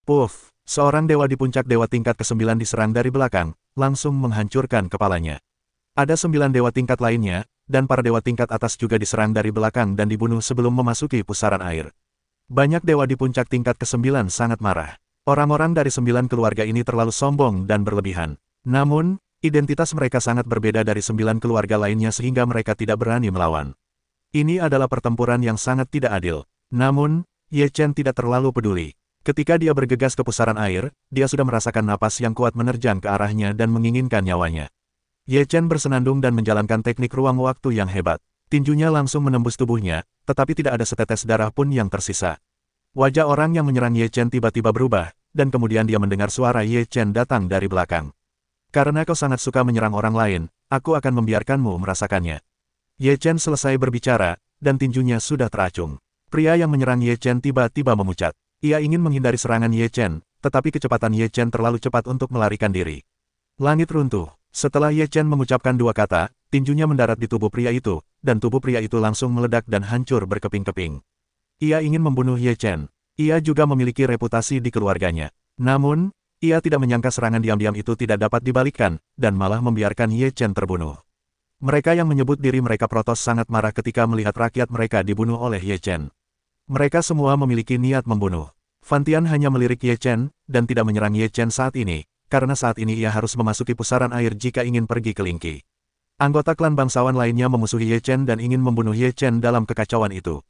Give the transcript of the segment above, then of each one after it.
Puff, seorang dewa di puncak dewa tingkat ke-9 diserang dari belakang, langsung menghancurkan kepalanya. Ada 9 dewa tingkat lainnya, dan para dewa tingkat atas juga diserang dari belakang dan dibunuh sebelum memasuki pusaran air. Banyak dewa di puncak tingkat ke-9 sangat marah. Orang-orang dari 9 keluarga ini terlalu sombong dan berlebihan. Namun, identitas mereka sangat berbeda dari 9 keluarga lainnya sehingga mereka tidak berani melawan. Ini adalah pertempuran yang sangat tidak adil. Namun, Ye Chen tidak terlalu peduli. Ketika dia bergegas ke pusaran air, dia sudah merasakan napas yang kuat menerjang ke arahnya dan menginginkan nyawanya. Ye Chen bersenandung dan menjalankan teknik ruang waktu yang hebat. Tinjunya langsung menembus tubuhnya, tetapi tidak ada setetes darah pun yang tersisa. Wajah orang yang menyerang Ye Chen tiba-tiba berubah, dan kemudian dia mendengar suara Ye Chen datang dari belakang. Karena kau sangat suka menyerang orang lain, aku akan membiarkanmu merasakannya. Ye Chen selesai berbicara, dan tinjunya sudah teracung. Pria yang menyerang Ye Chen tiba-tiba memucat. Ia ingin menghindari serangan Ye Chen, tetapi kecepatan Ye Chen terlalu cepat untuk melarikan diri. Langit runtuh. Setelah Ye Chen mengucapkan 2 kata, tinjunya mendarat di tubuh pria itu, dan tubuh pria itu langsung meledak dan hancur berkeping-keping. Ia ingin membunuh Ye Chen. Ia juga memiliki reputasi di keluarganya. Namun, ia tidak menyangka serangan diam-diam itu tidak dapat dibalikkan, dan malah membiarkan Ye Chen terbunuh. Mereka yang menyebut diri mereka Protoss sangat marah ketika melihat rakyat mereka dibunuh oleh Ye Chen. Mereka semua memiliki niat membunuh. Fan Tian hanya melirik Ye Chen, dan tidak menyerang Ye Chen saat ini, karena saat ini ia harus memasuki pusaran air jika ingin pergi ke Lingqi. Anggota klan bangsawan lainnya memusuhi Ye Chen dan ingin membunuh Ye Chen dalam kekacauan itu.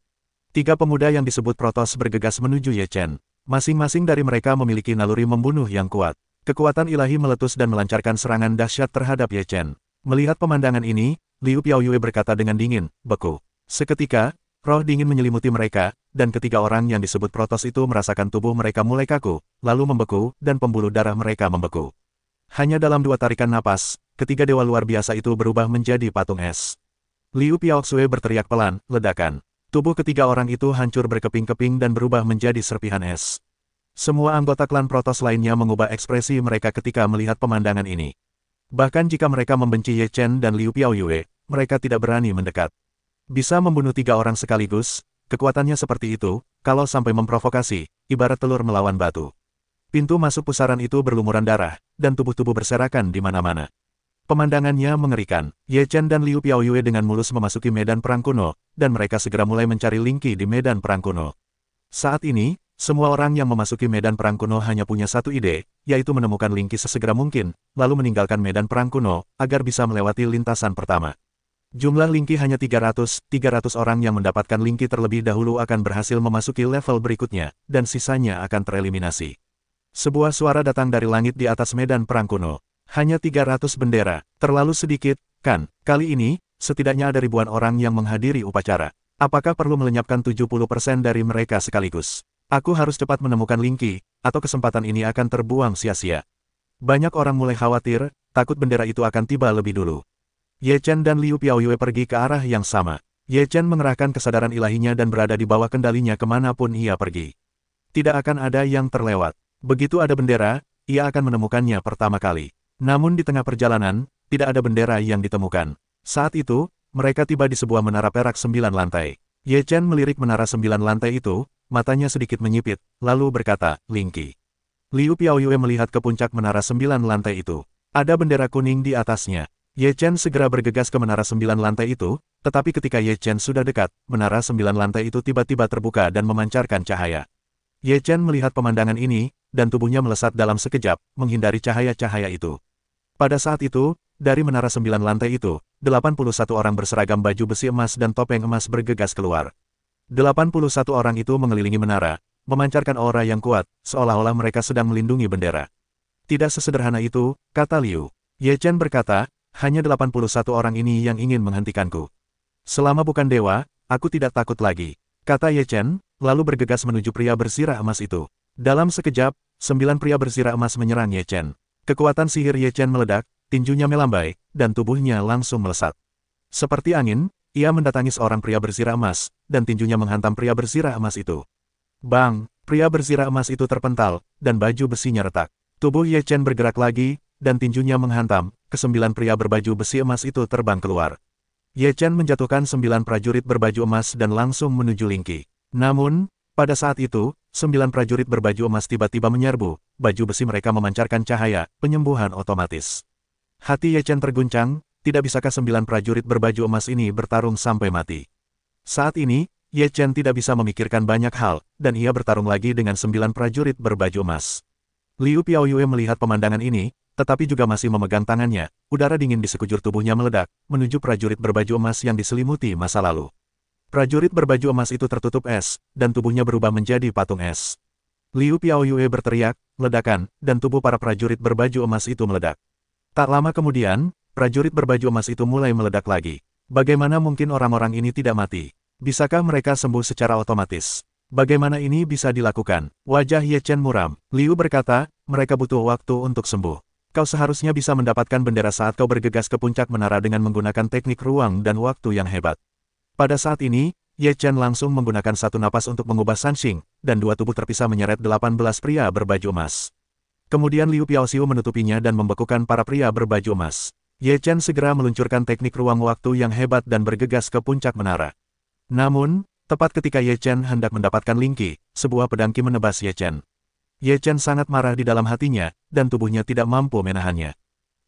3 pemuda yang disebut Protoss bergegas menuju Ye Chen. Masing-masing dari mereka memiliki naluri membunuh yang kuat. Kekuatan ilahi meletus dan melancarkan serangan dahsyat terhadap Ye Chen. Melihat pemandangan ini, Liu Piaoyue berkata dengan dingin, "Beku." Seketika, roh dingin menyelimuti mereka, dan ketiga orang yang disebut Protoss itu merasakan tubuh mereka mulai kaku, lalu membeku, dan pembuluh darah mereka membeku. Hanya dalam 2 tarikan napas, ketiga dewa luar biasa itu berubah menjadi patung es. Liu Piaoxue berteriak pelan, "Ledakan." Tubuh ketiga orang itu hancur berkeping-keping dan berubah menjadi serpihan es. Semua anggota klan Protoss lainnya mengubah ekspresi mereka ketika melihat pemandangan ini. Bahkan jika mereka membenci Ye Chen dan Liu Piaoyue, mereka tidak berani mendekat. Bisa membunuh 3 orang sekaligus, kekuatannya seperti itu, kalau sampai memprovokasi, ibarat telur melawan batu. Pintu masuk pusaran itu berlumuran darah, dan tubuh-tubuh berserakan di mana-mana. Pemandangannya mengerikan. Ye Chen dan Liu Piaoyue dengan mulus memasuki medan perang kuno, dan mereka segera mulai mencari Lingqi di medan perang kuno. Saat ini, semua orang yang memasuki medan perang kuno hanya punya satu ide, yaitu menemukan Lingqi sesegera mungkin, lalu meninggalkan medan perang kuno, agar bisa melewati lintasan pertama. Jumlah Lingqi hanya 300 orang yang mendapatkan Lingqi terlebih dahulu akan berhasil memasuki level berikutnya, dan sisanya akan tereliminasi. Sebuah suara datang dari langit di atas medan perang kuno. Hanya 300 bendera, terlalu sedikit, kan? Kali ini, setidaknya ada ribuan orang yang menghadiri upacara. Apakah perlu melenyapkan 70% dari mereka sekaligus? Aku harus cepat menemukan Lingqi, atau kesempatan ini akan terbuang sia-sia. Banyak orang mulai khawatir, takut bendera itu akan tiba lebih dulu. Ye Chen dan Liu Piaoyue pergi ke arah yang sama. Ye Chen mengerahkan kesadaran ilahinya dan berada di bawah kendalinya kemanapun ia pergi. Tidak akan ada yang terlewat. Begitu ada bendera, ia akan menemukannya pertama kali. Namun di tengah perjalanan, tidak ada bendera yang ditemukan. Saat itu, mereka tiba di sebuah menara perak 9 lantai. Ye Chen melirik menara 9 lantai itu, matanya sedikit menyipit, lalu berkata, "Lingqi." Liu Piaoyue melihat ke puncak menara 9 lantai itu. Ada bendera kuning di atasnya. Ye Chen segera bergegas ke menara 9 lantai itu, tetapi ketika Ye Chen sudah dekat, menara 9 lantai itu tiba-tiba terbuka dan memancarkan cahaya. Ye Chen melihat pemandangan ini, dan tubuhnya melesat dalam sekejap, menghindari cahaya-cahaya itu. Pada saat itu, dari menara 9 lantai itu, 81 orang berseragam baju besi emas dan topeng emas bergegas keluar. 81 orang itu mengelilingi menara, memancarkan aura yang kuat, seolah-olah mereka sedang melindungi bendera. Tidak sesederhana itu, kata Liu. Ye Chen berkata, hanya 81 orang ini yang ingin menghentikanku. Selama bukan dewa, aku tidak takut lagi, kata Ye Chen, lalu bergegas menuju pria bersirah emas itu. Dalam sekejap, 9 pria bersirah emas menyerang Ye Chen. Kekuatan sihir Ye Chen meledak, tinjunya melambai, dan tubuhnya langsung melesat. Seperti angin, ia mendatangi seorang pria bersirah emas, dan tinjunya menghantam pria bersirah emas itu. Bang! Pria bersirah emas itu terpental, dan baju besinya retak. Tubuh Ye Chen bergerak lagi, dan tinjunya menghantam, ke-9 pria berbaju besi emas itu terbang keluar. Ye Chen menjatuhkan 9 prajurit berbaju emas dan langsung menuju Lingqi. Namun, pada saat itu, 9 prajurit berbaju emas tiba-tiba menyerbu, baju besi mereka memancarkan cahaya, penyembuhan otomatis. Hati Ye Chen terguncang, tidak bisakah 9 prajurit berbaju emas ini bertarung sampai mati. Saat ini, Ye Chen tidak bisa memikirkan banyak hal, dan ia bertarung lagi dengan 9 prajurit berbaju emas. Liu Piaoyue melihat pemandangan ini, tetapi juga masih memegang tangannya, udara dingin di sekujur tubuhnya meledak, menuju prajurit berbaju emas yang diselimuti masa lalu. Prajurit berbaju emas itu tertutup es, dan tubuhnya berubah menjadi patung es. Liu Piaoyue berteriak, ledakan, dan tubuh para prajurit berbaju emas itu meledak. Tak lama kemudian, prajurit berbaju emas itu mulai meledak lagi. Bagaimana mungkin orang-orang ini tidak mati? Bisakah mereka sembuh secara otomatis? Bagaimana ini bisa dilakukan? Wajah Ye Chen muram. Liu berkata, mereka butuh waktu untuk sembuh. Kau seharusnya bisa mendapatkan bendera saat kau bergegas ke puncak menara dengan menggunakan teknik ruang dan waktu yang hebat. Pada saat ini, Ye Chen langsung menggunakan satu napas untuk mengubah Sanxing, dan dua tubuh terpisah menyeret 18 pria berbaju emas. Kemudian Liu Piaoxiu menutupinya dan membekukan para pria berbaju emas. Ye Chen segera meluncurkan teknik ruang waktu yang hebat dan bergegas ke puncak menara. Namun, tepat ketika Ye Chen hendak mendapatkan Lingqi, sebuah pedang Qi menebas Ye Chen. Ye Chen sangat marah di dalam hatinya, dan tubuhnya tidak mampu menahannya.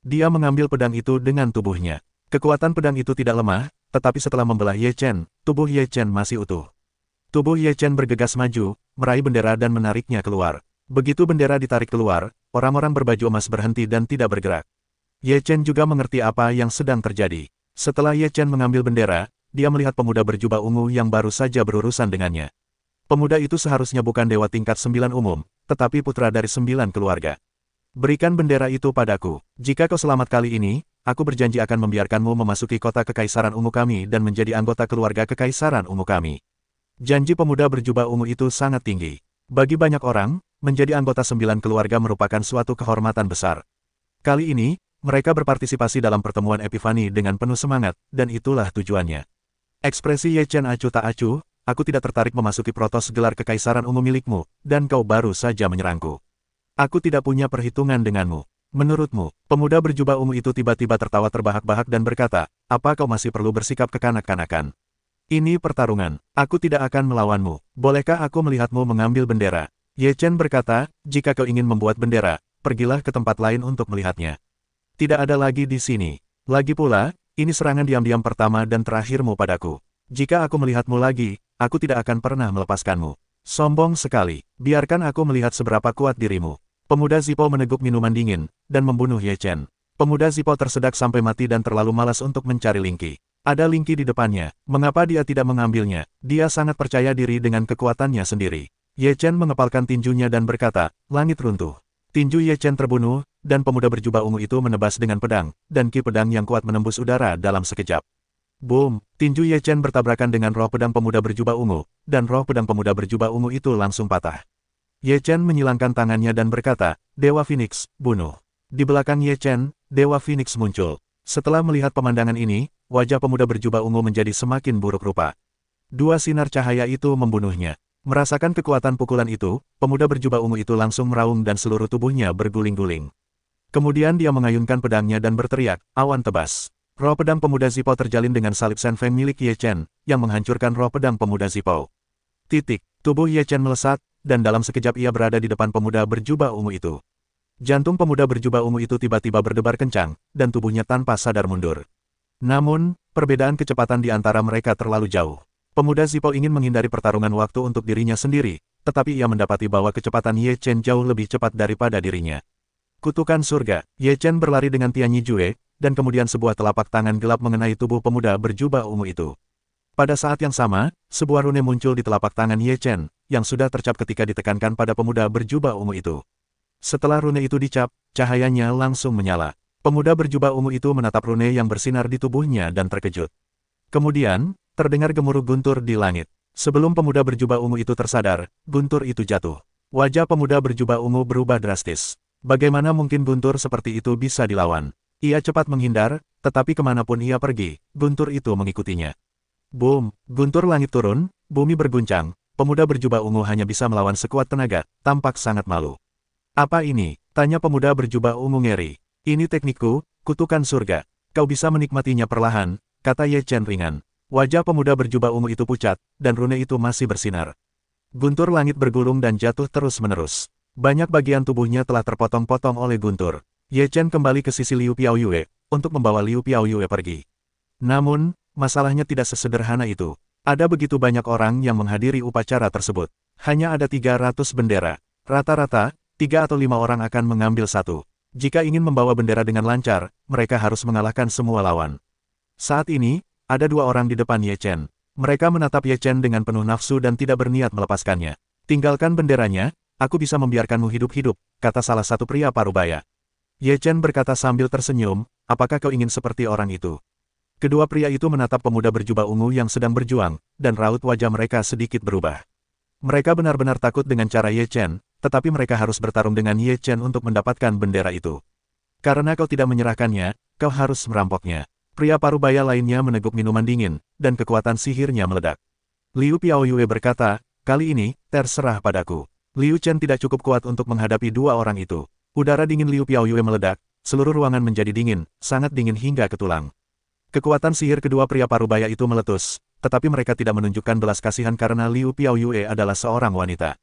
Dia mengambil pedang itu dengan tubuhnya. Kekuatan pedang itu tidak lemah, tetapi setelah membelah Ye Chen, tubuh Ye Chen masih utuh. Tubuh Ye Chen bergegas maju, meraih bendera dan menariknya keluar. Begitu bendera ditarik keluar, orang-orang berbaju emas berhenti dan tidak bergerak. Ye Chen juga mengerti apa yang sedang terjadi. Setelah Ye Chen mengambil bendera, dia melihat pemuda berjubah ungu yang baru saja berurusan dengannya. Pemuda itu seharusnya bukan dewa tingkat 9 umum, tetapi putra dari 9 keluarga. Berikan bendera itu padaku. Jika kau selamat kali ini, aku berjanji akan membiarkanmu memasuki kota Kekaisaran Ungu kami dan menjadi anggota keluarga Kekaisaran Ungu kami. Janji pemuda berjubah ungu itu sangat tinggi. Bagi banyak orang, menjadi anggota 9 keluarga merupakan suatu kehormatan besar. Kali ini, mereka berpartisipasi dalam pertemuan Epifani dengan penuh semangat, dan itulah tujuannya. Ekspresi Ye Chen acuh tak acuh, aku tidak tertarik memasuki protos gelar Kekaisaran Ungu milikmu, dan kau baru saja menyerangku. Aku tidak punya perhitungan denganmu. Menurutmu, pemuda berjubah ungu itu tiba-tiba tertawa terbahak-bahak dan berkata, apa kau masih perlu bersikap kekanak-kanakan? Ini pertarungan. Aku tidak akan melawanmu. Bolehkah aku melihatmu mengambil bendera? Ye Chen berkata, jika kau ingin membuat bendera, pergilah ke tempat lain untuk melihatnya. Tidak ada lagi di sini. Lagi pula, ini serangan diam-diam pertama dan terakhirmu padaku. Jika aku melihatmu lagi, aku tidak akan pernah melepaskanmu. Sombong sekali. Biarkan aku melihat seberapa kuat dirimu. Pemuda Zipo meneguk minuman dingin, dan membunuh Ye Chen. Pemuda Zipo tersedak sampai mati dan terlalu malas untuk mencari Lingqi. Ada Lingqi di depannya, mengapa dia tidak mengambilnya? Dia sangat percaya diri dengan kekuatannya sendiri. Ye Chen mengepalkan tinjunya dan berkata, langit runtuh. Tinju Ye Chen terbunuh, dan pemuda berjubah ungu itu menebas dengan pedang, dan ki pedang yang kuat menembus udara dalam sekejap. Boom! Tinju Ye Chen bertabrakan dengan roh pedang pemuda berjubah ungu, dan roh pedang pemuda berjubah ungu itu langsung patah. Ye Chen menyilangkan tangannya dan berkata, Dewa Phoenix, bunuh. Di belakang Ye Chen, Dewa Phoenix muncul. Setelah melihat pemandangan ini, wajah pemuda berjubah ungu menjadi semakin buruk rupa. Dua sinar cahaya itu membunuhnya. Merasakan kekuatan pukulan itu, pemuda berjubah ungu itu langsung meraung dan seluruh tubuhnya berguling-guling. Kemudian dia mengayunkan pedangnya dan berteriak, awan tebas. Roh pedang pemuda Zipo terjalin dengan salib Shen Feng milik Ye Chen, yang menghancurkan roh pedang pemuda Zipo. Titik. Tubuh Ye Chen melesat, dan dalam sekejap ia berada di depan pemuda berjubah ungu itu. Jantung pemuda berjubah ungu itu tiba-tiba berdebar kencang, dan tubuhnya tanpa sadar mundur. Namun, perbedaan kecepatan di antara mereka terlalu jauh. Pemuda Zipo ingin menghindari pertarungan waktu untuk dirinya sendiri, tetapi ia mendapati bahwa kecepatan Ye Chen jauh lebih cepat daripada dirinya. Kutukan surga, Ye Chen berlari dengan Tianyi Jue, dan kemudian sebuah telapak tangan gelap mengenai tubuh pemuda berjubah ungu itu. Pada saat yang sama, sebuah rune muncul di telapak tangan Ye Chen, yang sudah tercap ketika ditekankan pada pemuda berjubah ungu itu. Setelah rune itu dicap, cahayanya langsung menyala. Pemuda berjubah ungu itu menatap rune yang bersinar di tubuhnya dan terkejut. Kemudian, terdengar gemuruh guntur di langit. Sebelum pemuda berjubah ungu itu tersadar, guntur itu jatuh. Wajah pemuda berjubah ungu berubah drastis. Bagaimana mungkin guntur seperti itu bisa dilawan? Ia cepat menghindar, tetapi kemanapun ia pergi, guntur itu mengikutinya. Boom! Guntur langit turun, bumi berguncang, pemuda berjubah ungu hanya bisa melawan sekuat tenaga, tampak sangat malu. Apa ini? Tanya pemuda berjubah ungu ngeri. Ini teknikku, kutukan surga. Kau bisa menikmatinya perlahan, kata Ye Chen ringan. Wajah pemuda berjubah ungu itu pucat, dan rune itu masih bersinar. Guntur langit bergulung dan jatuh terus-menerus. Banyak bagian tubuhnya telah terpotong-potong oleh guntur. Ye Chen kembali ke sisi Liu Piaoyue untuk membawa Liu Piaoyue pergi. Namun, masalahnya tidak sesederhana itu. Ada begitu banyak orang yang menghadiri upacara tersebut. Hanya ada 300 bendera. Rata-rata, 3 atau 5 orang akan mengambil satu. Jika ingin membawa bendera dengan lancar, mereka harus mengalahkan semua lawan. Saat ini, ada 2 orang di depan Ye Chen. Mereka menatap Ye Chen dengan penuh nafsu dan tidak berniat melepaskannya. Tinggalkan benderanya, aku bisa membiarkanmu hidup-hidup, kata salah satu pria parubaya. Ye Chen berkata sambil tersenyum, apakah kau ingin seperti orang itu? Kedua pria itu menatap pemuda berjubah ungu yang sedang berjuang, dan raut wajah mereka sedikit berubah. Mereka benar-benar takut dengan cara Ye Chen, tetapi mereka harus bertarung dengan Ye Chen untuk mendapatkan bendera itu. Karena kau tidak menyerahkannya, kau harus merampoknya. Pria parubaya lainnya meneguk minuman dingin, dan kekuatan sihirnya meledak. Liu Piaoyue berkata, kali ini, terserah padaku. Liu Chen tidak cukup kuat untuk menghadapi 2 orang itu. Udara dingin Liu Piaoyue meledak, seluruh ruangan menjadi dingin, sangat dingin hingga ke tulang. Kekuatan sihir kedua pria parubaya itu meletus, tetapi mereka tidak menunjukkan belas kasihan karena Liu Piaoyue adalah seorang wanita.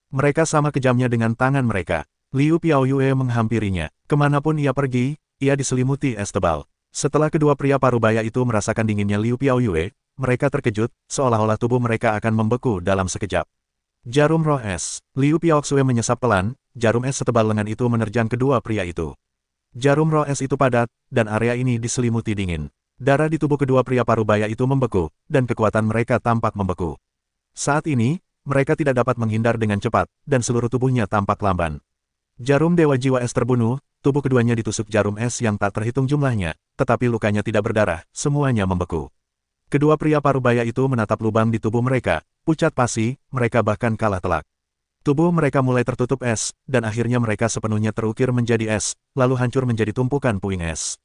Mereka sama kejamnya dengan tangan mereka. Liu Piaoyue menghampirinya. Kemanapun ia pergi, ia diselimuti es tebal. Setelah kedua pria parubaya itu merasakan dinginnya Liu Piaoyue, mereka terkejut, seolah-olah tubuh mereka akan membeku dalam sekejap. Jarum roh es. Liu Piaoxue menyesap pelan, jarum es setebal lengan itu menerjang kedua pria itu. Jarum roh es itu padat, dan area ini diselimuti dingin. Darah di tubuh kedua pria parubaya itu membeku, dan kekuatan mereka tampak membeku. Saat ini, mereka tidak dapat menghindar dengan cepat, dan seluruh tubuhnya tampak lamban. Jarum Dewa Jiwa Es terbunuh, tubuh keduanya ditusuk jarum es yang tak terhitung jumlahnya, tetapi lukanya tidak berdarah, semuanya membeku. Kedua pria parubaya itu menatap lubang di tubuh mereka, pucat pasi, mereka bahkan kalah telak. Tubuh mereka mulai tertutup es, dan akhirnya mereka sepenuhnya terukir menjadi es, lalu hancur menjadi tumpukan puing es.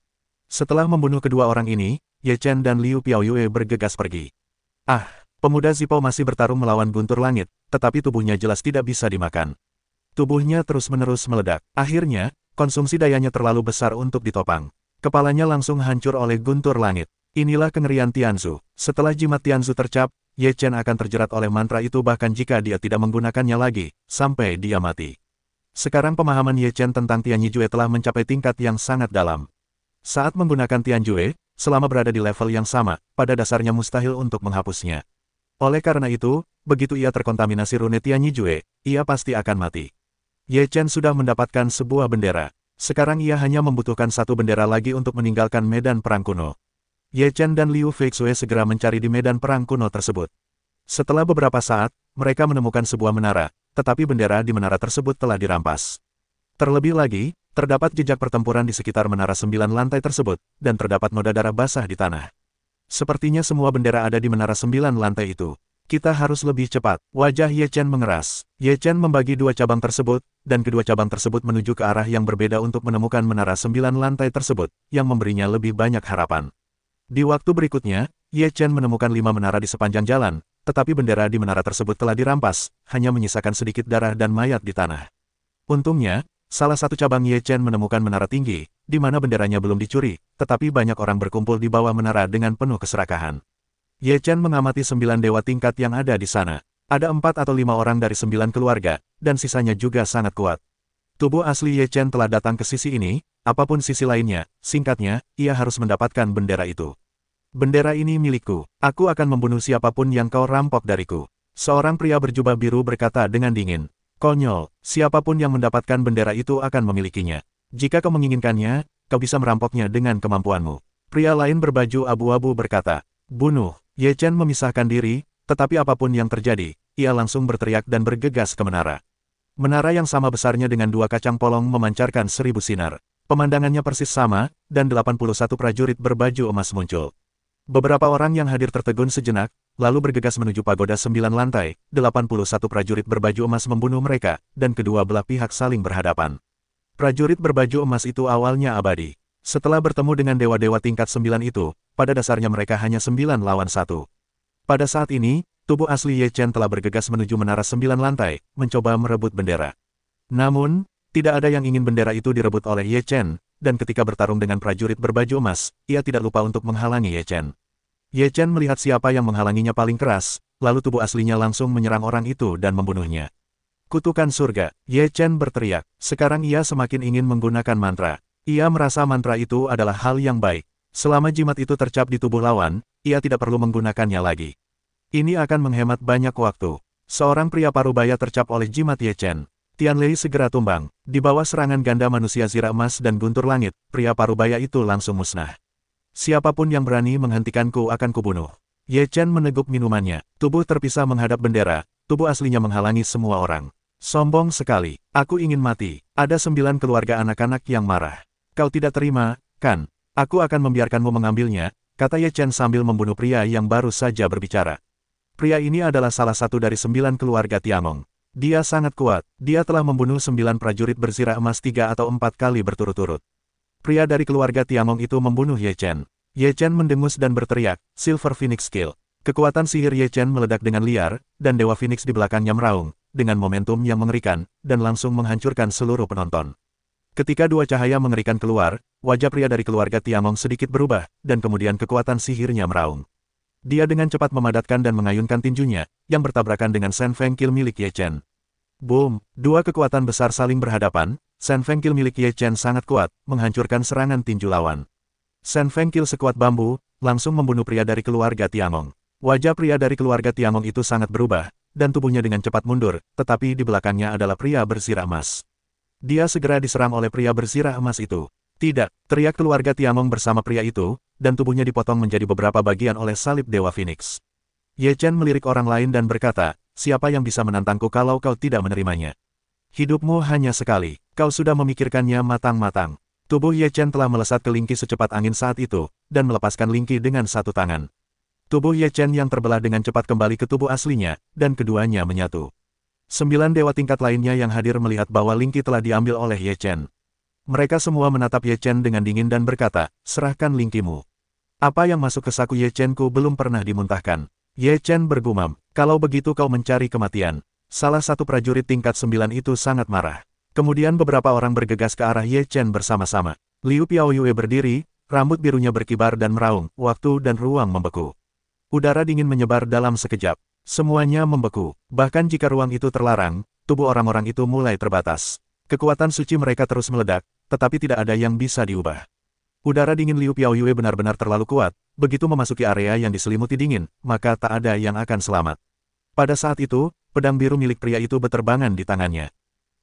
Setelah membunuh kedua orang ini, Ye Chen dan Liu Piaoyue bergegas pergi. Ah, pemuda Zipao masih bertarung melawan guntur langit, tetapi tubuhnya jelas tidak bisa dimakan. Tubuhnya terus-menerus meledak. Akhirnya, konsumsi dayanya terlalu besar untuk ditopang. Kepalanya langsung hancur oleh guntur langit. Inilah kengerian Tianzu. Setelah jimat Tianzu tercap, Ye Chen akan terjerat oleh mantra itu bahkan jika dia tidak menggunakannya lagi, sampai dia mati. Sekarang pemahaman Ye Chen tentang Tianjue telah mencapai tingkat yang sangat dalam. Saat menggunakan Tianjue, selama berada di level yang sama, pada dasarnya mustahil untuk menghapusnya. Oleh karena itu, begitu ia terkontaminasi rune Tianjue, ia pasti akan mati. Ye Chen sudah mendapatkan sebuah bendera. Sekarang ia hanya membutuhkan satu bendera lagi untuk meninggalkan medan perang kuno. Ye Chen dan Liu Feixue segera mencari di medan perang kuno tersebut. Setelah beberapa saat, mereka menemukan sebuah menara, tetapi bendera di menara tersebut telah dirampas. Terlebih lagi, terdapat jejak pertempuran di sekitar menara 9 lantai tersebut, dan terdapat noda darah basah di tanah. Sepertinya semua bendera ada di menara 9 lantai itu. Kita harus lebih cepat. Wajah Ye Chen mengeras. Ye Chen membagi 2 cabang tersebut, dan kedua cabang tersebut menuju ke arah yang berbeda untuk menemukan menara 9 lantai tersebut, yang memberinya lebih banyak harapan. Di waktu berikutnya, Ye Chen menemukan 5 menara di sepanjang jalan, tetapi bendera di menara tersebut telah dirampas, hanya menyisakan sedikit darah dan mayat di tanah. Untungnya, salah satu cabang Ye Chen menemukan menara tinggi, di mana benderanya belum dicuri, tetapi banyak orang berkumpul di bawah menara dengan penuh keserakahan. Ye Chen mengamati 9 dewa tingkat yang ada di sana. Ada 4 atau 5 orang dari 9 keluarga, dan sisanya juga sangat kuat. Tubuh asli Ye Chen telah datang ke sisi ini, apapun sisi lainnya, singkatnya, ia harus mendapatkan bendera itu. Bendera ini milikku, aku akan membunuh siapapun yang kau rampok dariku. Seorang pria berjubah biru berkata dengan dingin. Konyol, siapapun yang mendapatkan bendera itu akan memilikinya. Jika kau menginginkannya, kau bisa merampoknya dengan kemampuanmu. Pria lain berbaju abu-abu berkata, bunuh. Ye Chen memisahkan diri, tetapi apapun yang terjadi, ia langsung berteriak dan bergegas ke menara. Menara yang sama besarnya dengan 2 kacang polong memancarkan 1000 sinar. Pemandangannya persis sama, dan 81 prajurit berbaju emas muncul. Beberapa orang yang hadir tertegun sejenak, lalu bergegas menuju pagoda 9 lantai, 81 prajurit berbaju emas membunuh mereka, dan kedua belah pihak saling berhadapan. Prajurit berbaju emas itu awalnya abadi. Setelah bertemu dengan dewa-dewa tingkat 9 itu, pada dasarnya mereka hanya 9 lawan 1. Pada saat ini, tubuh asli Ye Chen telah bergegas menuju menara 9 lantai, mencoba merebut bendera. Namun, tidak ada yang ingin bendera itu direbut oleh Ye Chen, dan ketika bertarung dengan prajurit berbaju emas, ia tidak lupa untuk menghalangi Ye Chen. Ye Chen melihat siapa yang menghalanginya paling keras, lalu tubuh aslinya langsung menyerang orang itu dan membunuhnya. Kutukan surga, Ye Chen berteriak. Sekarang ia semakin ingin menggunakan mantra. Ia merasa mantra itu adalah hal yang baik. Selama jimat itu tercap di tubuh lawan, ia tidak perlu menggunakannya lagi. Ini akan menghemat banyak waktu. Seorang pria parubaya tercap oleh jimat Ye Chen. Tianlei segera tumbang. Di bawah serangan ganda manusia zirah emas dan guntur langit, pria parubaya itu langsung musnah. Siapapun yang berani menghentikanku akan kubunuh. Ye Chen meneguk minumannya. Tubuh terpisah menghadap bendera. Tubuh aslinya menghalangi semua orang. Sombong sekali. Aku ingin mati. Ada 9 keluarga anak-anak yang marah. Kau tidak terima, kan? Aku akan membiarkanmu mengambilnya, kata Ye Chen sambil membunuh pria yang baru saja berbicara. Pria ini adalah salah satu dari 9 keluarga Tiangong. Dia sangat kuat. Dia telah membunuh 9 prajurit berzirah emas 3 atau 4 kali berturut-turut. Pria dari keluarga Tiangong itu membunuh Ye Chen. Ye Chen mendengus dan berteriak, Silver Phoenix Skill. Kekuatan sihir Ye Chen meledak dengan liar, dan Dewa Phoenix di belakangnya meraung, dengan momentum yang mengerikan, dan langsung menghancurkan seluruh penonton. Ketika dua cahaya mengerikan keluar, wajah pria dari keluarga Tiangong sedikit berubah, dan kemudian kekuatan sihirnya meraung. Dia dengan cepat memadatkan dan mengayunkan tinjunya, yang bertabrakan dengan Shen Feng Kill milik Ye Chen. Boom! Dua kekuatan besar saling berhadapan, Shen Feng Kill milik Ye Chen sangat kuat, menghancurkan serangan tinju lawan. Shen Feng Kill sekuat bambu, langsung membunuh pria dari keluarga Tiangong. Wajah pria dari keluarga Tiangong itu sangat berubah, dan tubuhnya dengan cepat mundur, tetapi di belakangnya adalah pria berzirah emas. Dia segera diserang oleh pria berzirah emas itu. Tidak, teriak keluarga Tiangong bersama pria itu, dan tubuhnya dipotong menjadi beberapa bagian oleh salib Dewa Phoenix. Ye Chen melirik orang lain dan berkata, siapa yang bisa menantangku kalau kau tidak menerimanya? Hidupmu hanya sekali, kau sudah memikirkannya matang-matang. Tubuh Ye Chen telah melesat ke Lingqi secepat angin saat itu, dan melepaskan Lingqi dengan satu tangan. Tubuh Ye Chen yang terbelah dengan cepat kembali ke tubuh aslinya, dan keduanya menyatu. 9 dewa tingkat lainnya yang hadir melihat bahwa Lingqi telah diambil oleh Ye Chen. Mereka semua menatap Ye Chen dengan dingin dan berkata, serahkan Lingqimu. Apa yang masuk ke saku Ye Chen-ku belum pernah dimuntahkan. Ye Chen bergumam, kalau begitu kau mencari kematian. Salah satu prajurit tingkat 9 itu sangat marah. Kemudian beberapa orang bergegas ke arah Ye Chen bersama-sama. Liu Piaoyue berdiri, rambut birunya berkibar dan meraung, waktu dan ruang membeku. Udara dingin menyebar dalam sekejap. Semuanya membeku. Bahkan jika ruang itu terlarang, tubuh orang-orang itu mulai terbatas. Kekuatan suci mereka terus meledak, tetapi tidak ada yang bisa diubah. Udara dingin Liu Piaoyue benar-benar terlalu kuat, begitu memasuki area yang diselimuti dingin, maka tak ada yang akan selamat. Pada saat itu, pedang biru milik pria itu berterbangan di tangannya.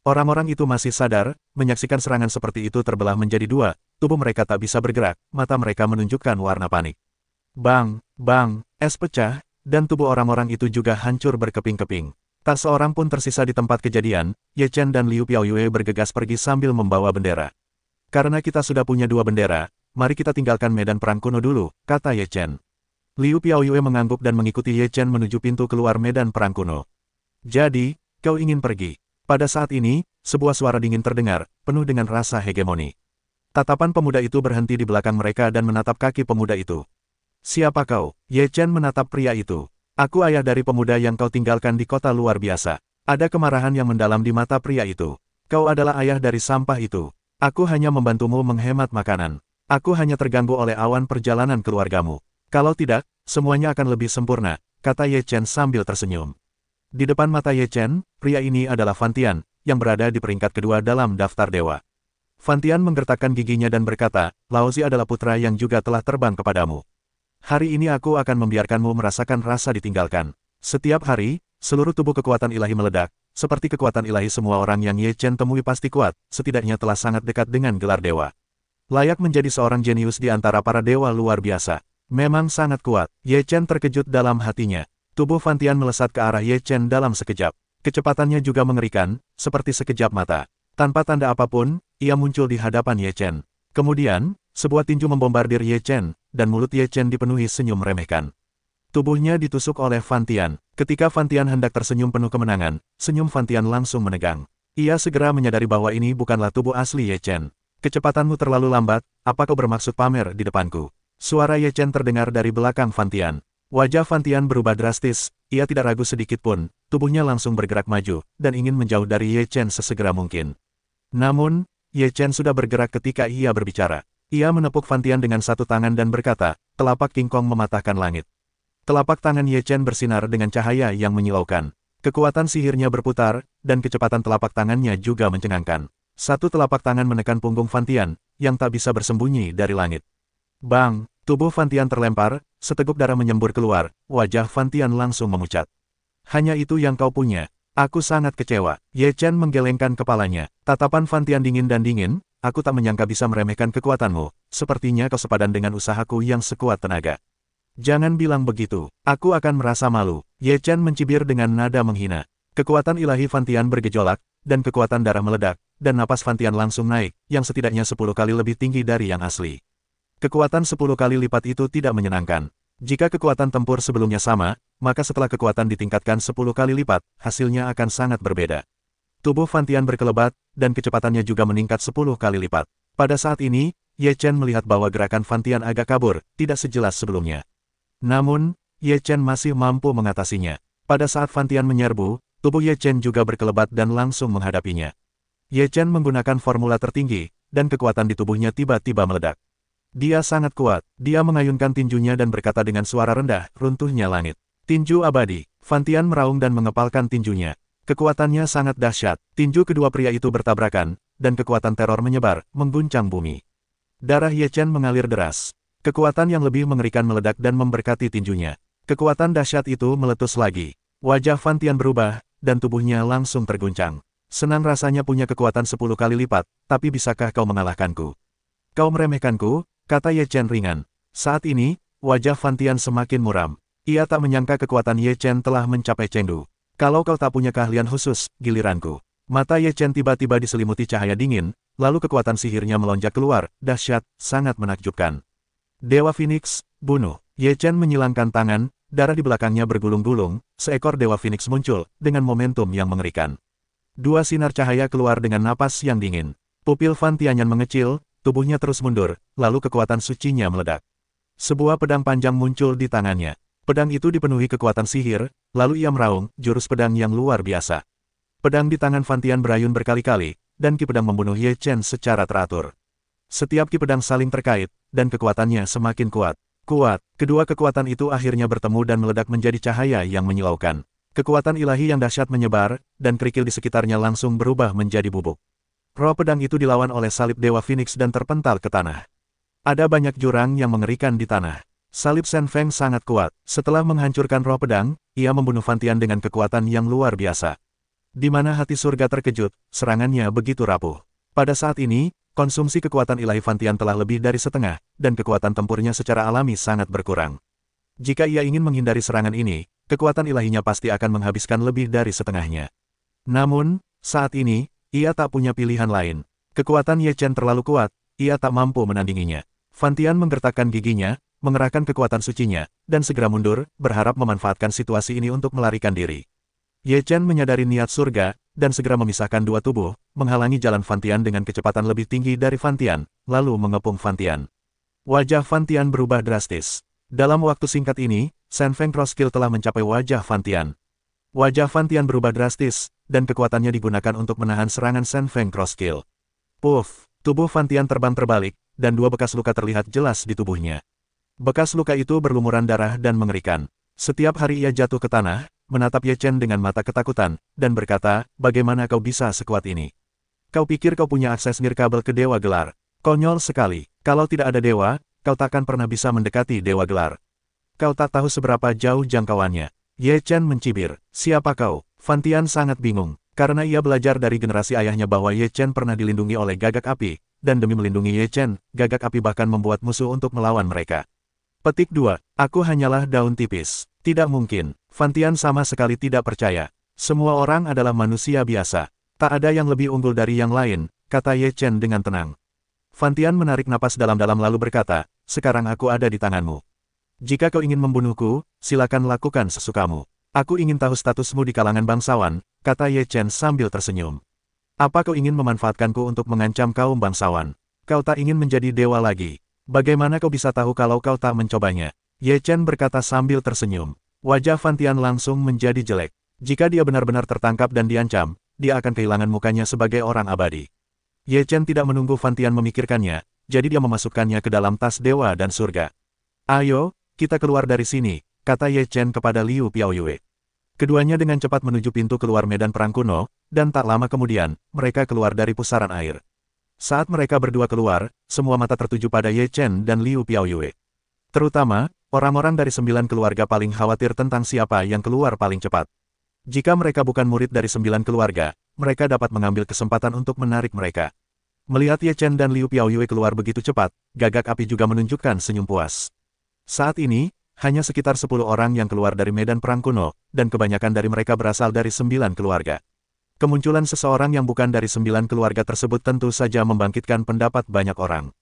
Orang-orang itu masih sadar, menyaksikan serangan seperti itu terbelah menjadi dua, tubuh mereka tak bisa bergerak, mata mereka menunjukkan warna panik. Bang, bang, es pecah, dan tubuh orang-orang itu juga hancur berkeping-keping. Tak seorang pun tersisa di tempat kejadian, Ye Chen dan Liu Piaoyue bergegas pergi sambil membawa bendera. Karena kita sudah punya 2 bendera, mari kita tinggalkan medan perang kuno dulu, kata Ye Chen. Liu Piaoyue mengangguk dan mengikuti Ye Chen menuju pintu keluar medan perang kuno. Jadi, kau ingin pergi? Pada saat ini, sebuah suara dingin terdengar, penuh dengan rasa hegemoni. Tatapan pemuda itu berhenti di belakang mereka dan menatap kaki pemuda itu. Siapa kau? Ye Chen menatap pria itu. Aku ayah dari pemuda yang kau tinggalkan di kota luar biasa. Ada kemarahan yang mendalam di mata pria itu. Kau adalah ayah dari sampah itu. Aku hanya membantumu menghemat makanan. Aku hanya terganggu oleh awan perjalanan keluargamu. Kalau tidak, semuanya akan lebih sempurna, kata Ye Chen sambil tersenyum. Di depan mata Ye Chen, pria ini adalah Fan Tian, yang berada di peringkat kedua dalam daftar dewa. Fan Tian menggertakkan giginya dan berkata, Laozi adalah putra yang juga telah terbang kepadamu. Hari ini aku akan membiarkanmu merasakan rasa ditinggalkan. Setiap hari, seluruh tubuh kekuatan ilahi meledak, seperti kekuatan ilahi semua orang yang Ye Chen temui pasti kuat, setidaknya telah sangat dekat dengan gelar dewa. Layak menjadi seorang jenius di antara para dewa luar biasa. Memang sangat kuat. Ye Chen terkejut dalam hatinya. Tubuh Fan Tian melesat ke arah Ye Chen dalam sekejap. Kecepatannya juga mengerikan, seperti sekejap mata. Tanpa tanda apapun, ia muncul di hadapan Ye Chen. Kemudian, sebuah tinju membombardir Ye Chen, dan mulut Ye Chen dipenuhi senyum meremehkan. Tubuhnya ditusuk oleh Fan Tian. Ketika Fan Tian hendak tersenyum penuh kemenangan, senyum Fan Tian langsung menegang. Ia segera menyadari bahwa ini bukanlah tubuh asli Ye Chen. Kecepatanmu terlalu lambat, apa kau bermaksud pamer di depanku? Suara Ye Chen terdengar dari belakang Fan Tian. Wajah Fan Tian berubah drastis, ia tidak ragu sedikit pun, tubuhnya langsung bergerak maju, dan ingin menjauh dari Ye Chen sesegera mungkin. Namun, Ye Chen sudah bergerak ketika ia berbicara. Ia menepuk Fan Tian dengan satu tangan dan berkata, telapak King Kong mematahkan langit. Telapak tangan Ye Chen bersinar dengan cahaya yang menyilaukan. Kekuatan sihirnya berputar, dan kecepatan telapak tangannya juga mencengangkan. Satu telapak tangan menekan punggung Fan Tian, yang tak bisa bersembunyi dari langit. Bang! Tubuh Fan Tian terlempar, seteguk darah menyembur keluar, wajah Fan Tian langsung memucat. Hanya itu yang kau punya. Aku sangat kecewa. Ye Chen menggelengkan kepalanya. Tatapan Fan Tian dingin dan dingin, aku tak menyangka bisa meremehkan kekuatanmu. Sepertinya kau sepadan dengan usahaku yang sekuat tenaga. Jangan bilang begitu, aku akan merasa malu. Ye Chen mencibir dengan nada menghina. Kekuatan ilahi Fan Tian bergejolak, dan kekuatan darah meledak, dan napas Fan Tian langsung naik, yang setidaknya 10 kali lebih tinggi dari yang asli. Kekuatan 10 kali lipat itu tidak menyenangkan. Jika kekuatan tempur sebelumnya sama, maka setelah kekuatan ditingkatkan 10 kali lipat, hasilnya akan sangat berbeda. Tubuh Fan Tian berkelebat, dan kecepatannya juga meningkat 10 kali lipat. Pada saat ini, Ye Chen melihat bahwa gerakan Fan Tian agak kabur, tidak sejelas sebelumnya. Namun, Ye Chen masih mampu mengatasinya. Pada saat Fan Tian menyerbu, tubuh Ye Chen juga berkelebat dan langsung menghadapinya. Ye Chen menggunakan formula tertinggi, dan kekuatan di tubuhnya tiba-tiba meledak. Dia sangat kuat, dia mengayunkan tinjunya dan berkata dengan suara rendah, runtuhnya langit. Tinju abadi. Fan Tian meraung dan mengepalkan tinjunya. Kekuatannya sangat dahsyat, tinju kedua pria itu bertabrakan, dan kekuatan teror menyebar, mengguncang bumi. Darah Ye Chen mengalir deras. Kekuatan yang lebih mengerikan meledak dan memberkati tinjunya. Kekuatan dahsyat itu meletus lagi. Wajah Fan Tian berubah, dan tubuhnya langsung terguncang. Senang rasanya punya kekuatan 10 kali lipat, tapi bisakah kau mengalahkanku? Kau meremehkanku, kata Ye Chen ringan. Saat ini, wajah Fan Tian semakin muram. Ia tak menyangka kekuatan Ye Chen telah mencapai Chengdu. Kalau kau tak punya keahlian khusus, giliranku. Mata Ye Chen tiba-tiba diselimuti cahaya dingin, lalu kekuatan sihirnya melonjak keluar, dahsyat, sangat menakjubkan. Dewa Phoenix, bunuh. Ye Chen menyilangkan tangan, darah di belakangnya bergulung-gulung, seekor Dewa Phoenix muncul, dengan momentum yang mengerikan. Dua sinar cahaya keluar dengan napas yang dingin. Pupil Fan Tianyan mengecil, tubuhnya terus mundur, lalu kekuatan sucinya meledak. Sebuah pedang panjang muncul di tangannya. Pedang itu dipenuhi kekuatan sihir, lalu ia meraung, jurus pedang yang luar biasa. Pedang di tangan Fan Tian berayun berkali-kali, dan ki pedang membunuh Ye Chen secara teratur. Setiap ki pedang saling terkait, dan kekuatannya semakin kuat. Kuat, kedua kekuatan itu akhirnya bertemu dan meledak menjadi cahaya yang menyilaukan. Kekuatan ilahi yang dahsyat menyebar, dan kerikil di sekitarnya langsung berubah menjadi bubuk. Roh pedang itu dilawan oleh salib Dewa Phoenix dan terpental ke tanah. Ada banyak jurang yang mengerikan di tanah. Salib Shen Feng sangat kuat. Setelah menghancurkan roh pedang, ia membunuh Fan Tian dengan kekuatan yang luar biasa. Di mana hati surga terkejut, serangannya begitu rapuh. Pada saat ini, konsumsi kekuatan ilahi Fan Tian telah lebih dari setengah, dan kekuatan tempurnya secara alami sangat berkurang. Jika ia ingin menghindari serangan ini, kekuatan ilahinya pasti akan menghabiskan lebih dari setengahnya. Namun, saat ini, ia tak punya pilihan lain. Kekuatan Ye Chen terlalu kuat, ia tak mampu menandinginya. Fan Tian menggertakkan giginya, mengerahkan kekuatan sucinya, dan segera mundur, berharap memanfaatkan situasi ini untuk melarikan diri. Ye Chen menyadari niat surga, dan segera memisahkan dua tubuh, menghalangi jalan Fan Tian dengan kecepatan lebih tinggi dari Fan Tian, lalu mengepung Fan Tian. Wajah Fan Tian berubah drastis. Dalam waktu singkat ini, Shen Feng Cross Skill telah mencapai wajah Fan Tian. Wajah Fan Tian berubah drastis, dan kekuatannya digunakan untuk menahan serangan Shen Feng Cross Skill. Puff, tubuh Fan Tian terbang terbalik, dan dua bekas luka terlihat jelas di tubuhnya. Bekas luka itu berlumuran darah dan mengerikan. Setiap hari ia jatuh ke tanah, menatap Ye Chen dengan mata ketakutan, dan berkata, bagaimana kau bisa sekuat ini? Kau pikir kau punya akses nirkabel ke Dewa Gelar? Konyol sekali. Kalau tidak ada dewa, kau takkan pernah bisa mendekati Dewa Gelar. Kau tak tahu seberapa jauh jangkauannya. Ye Chen mencibir. Siapa kau? Fan Tian sangat bingung, karena ia belajar dari generasi ayahnya bahwa Ye Chen pernah dilindungi oleh gagak api, dan demi melindungi Ye Chen, gagak api bahkan membuat musuh untuk melawan mereka. Petik 2. Aku hanyalah daun tipis. Tidak mungkin. Fan Tian sama sekali tidak percaya. Semua orang adalah manusia biasa. Tak ada yang lebih unggul dari yang lain, kata Ye Chen dengan tenang. Fan Tian menarik napas dalam-dalam lalu berkata, sekarang aku ada di tanganmu. Jika kau ingin membunuhku, silakan lakukan sesukamu. Aku ingin tahu statusmu di kalangan bangsawan, kata Ye Chen sambil tersenyum. Apa kau ingin memanfaatkanku untuk mengancam kaum bangsawan? Kau tak ingin menjadi dewa lagi. Bagaimana kau bisa tahu kalau kau tak mencobanya? Ye Chen berkata sambil tersenyum. Wajah Fan Tian langsung menjadi jelek. Jika dia benar-benar tertangkap dan diancam, dia akan kehilangan mukanya sebagai orang abadi. Ye Chen tidak menunggu Fan Tian memikirkannya, jadi dia memasukkannya ke dalam tas dewa dan surga. Ayo, kita keluar dari sini, kata Ye Chen kepada Liu Piaoyue. Keduanya dengan cepat menuju pintu keluar medan perang kuno, dan tak lama kemudian, mereka keluar dari pusaran air. Saat mereka berdua keluar, semua mata tertuju pada Ye Chen dan Liu Piaoyue. Terutama, orang-orang dari 9 keluarga paling khawatir tentang siapa yang keluar paling cepat. Jika mereka bukan murid dari 9 keluarga, mereka dapat mengambil kesempatan untuk menarik mereka. Melihat Ye Chen dan Liu Piaoyue keluar begitu cepat, Gagak Api juga menunjukkan senyum puas. Saat ini, hanya sekitar 10 orang yang keluar dari medan perang kuno, dan kebanyakan dari mereka berasal dari 9 keluarga. Kemunculan seseorang yang bukan dari 9 keluarga tersebut tentu saja membangkitkan pendapat banyak orang.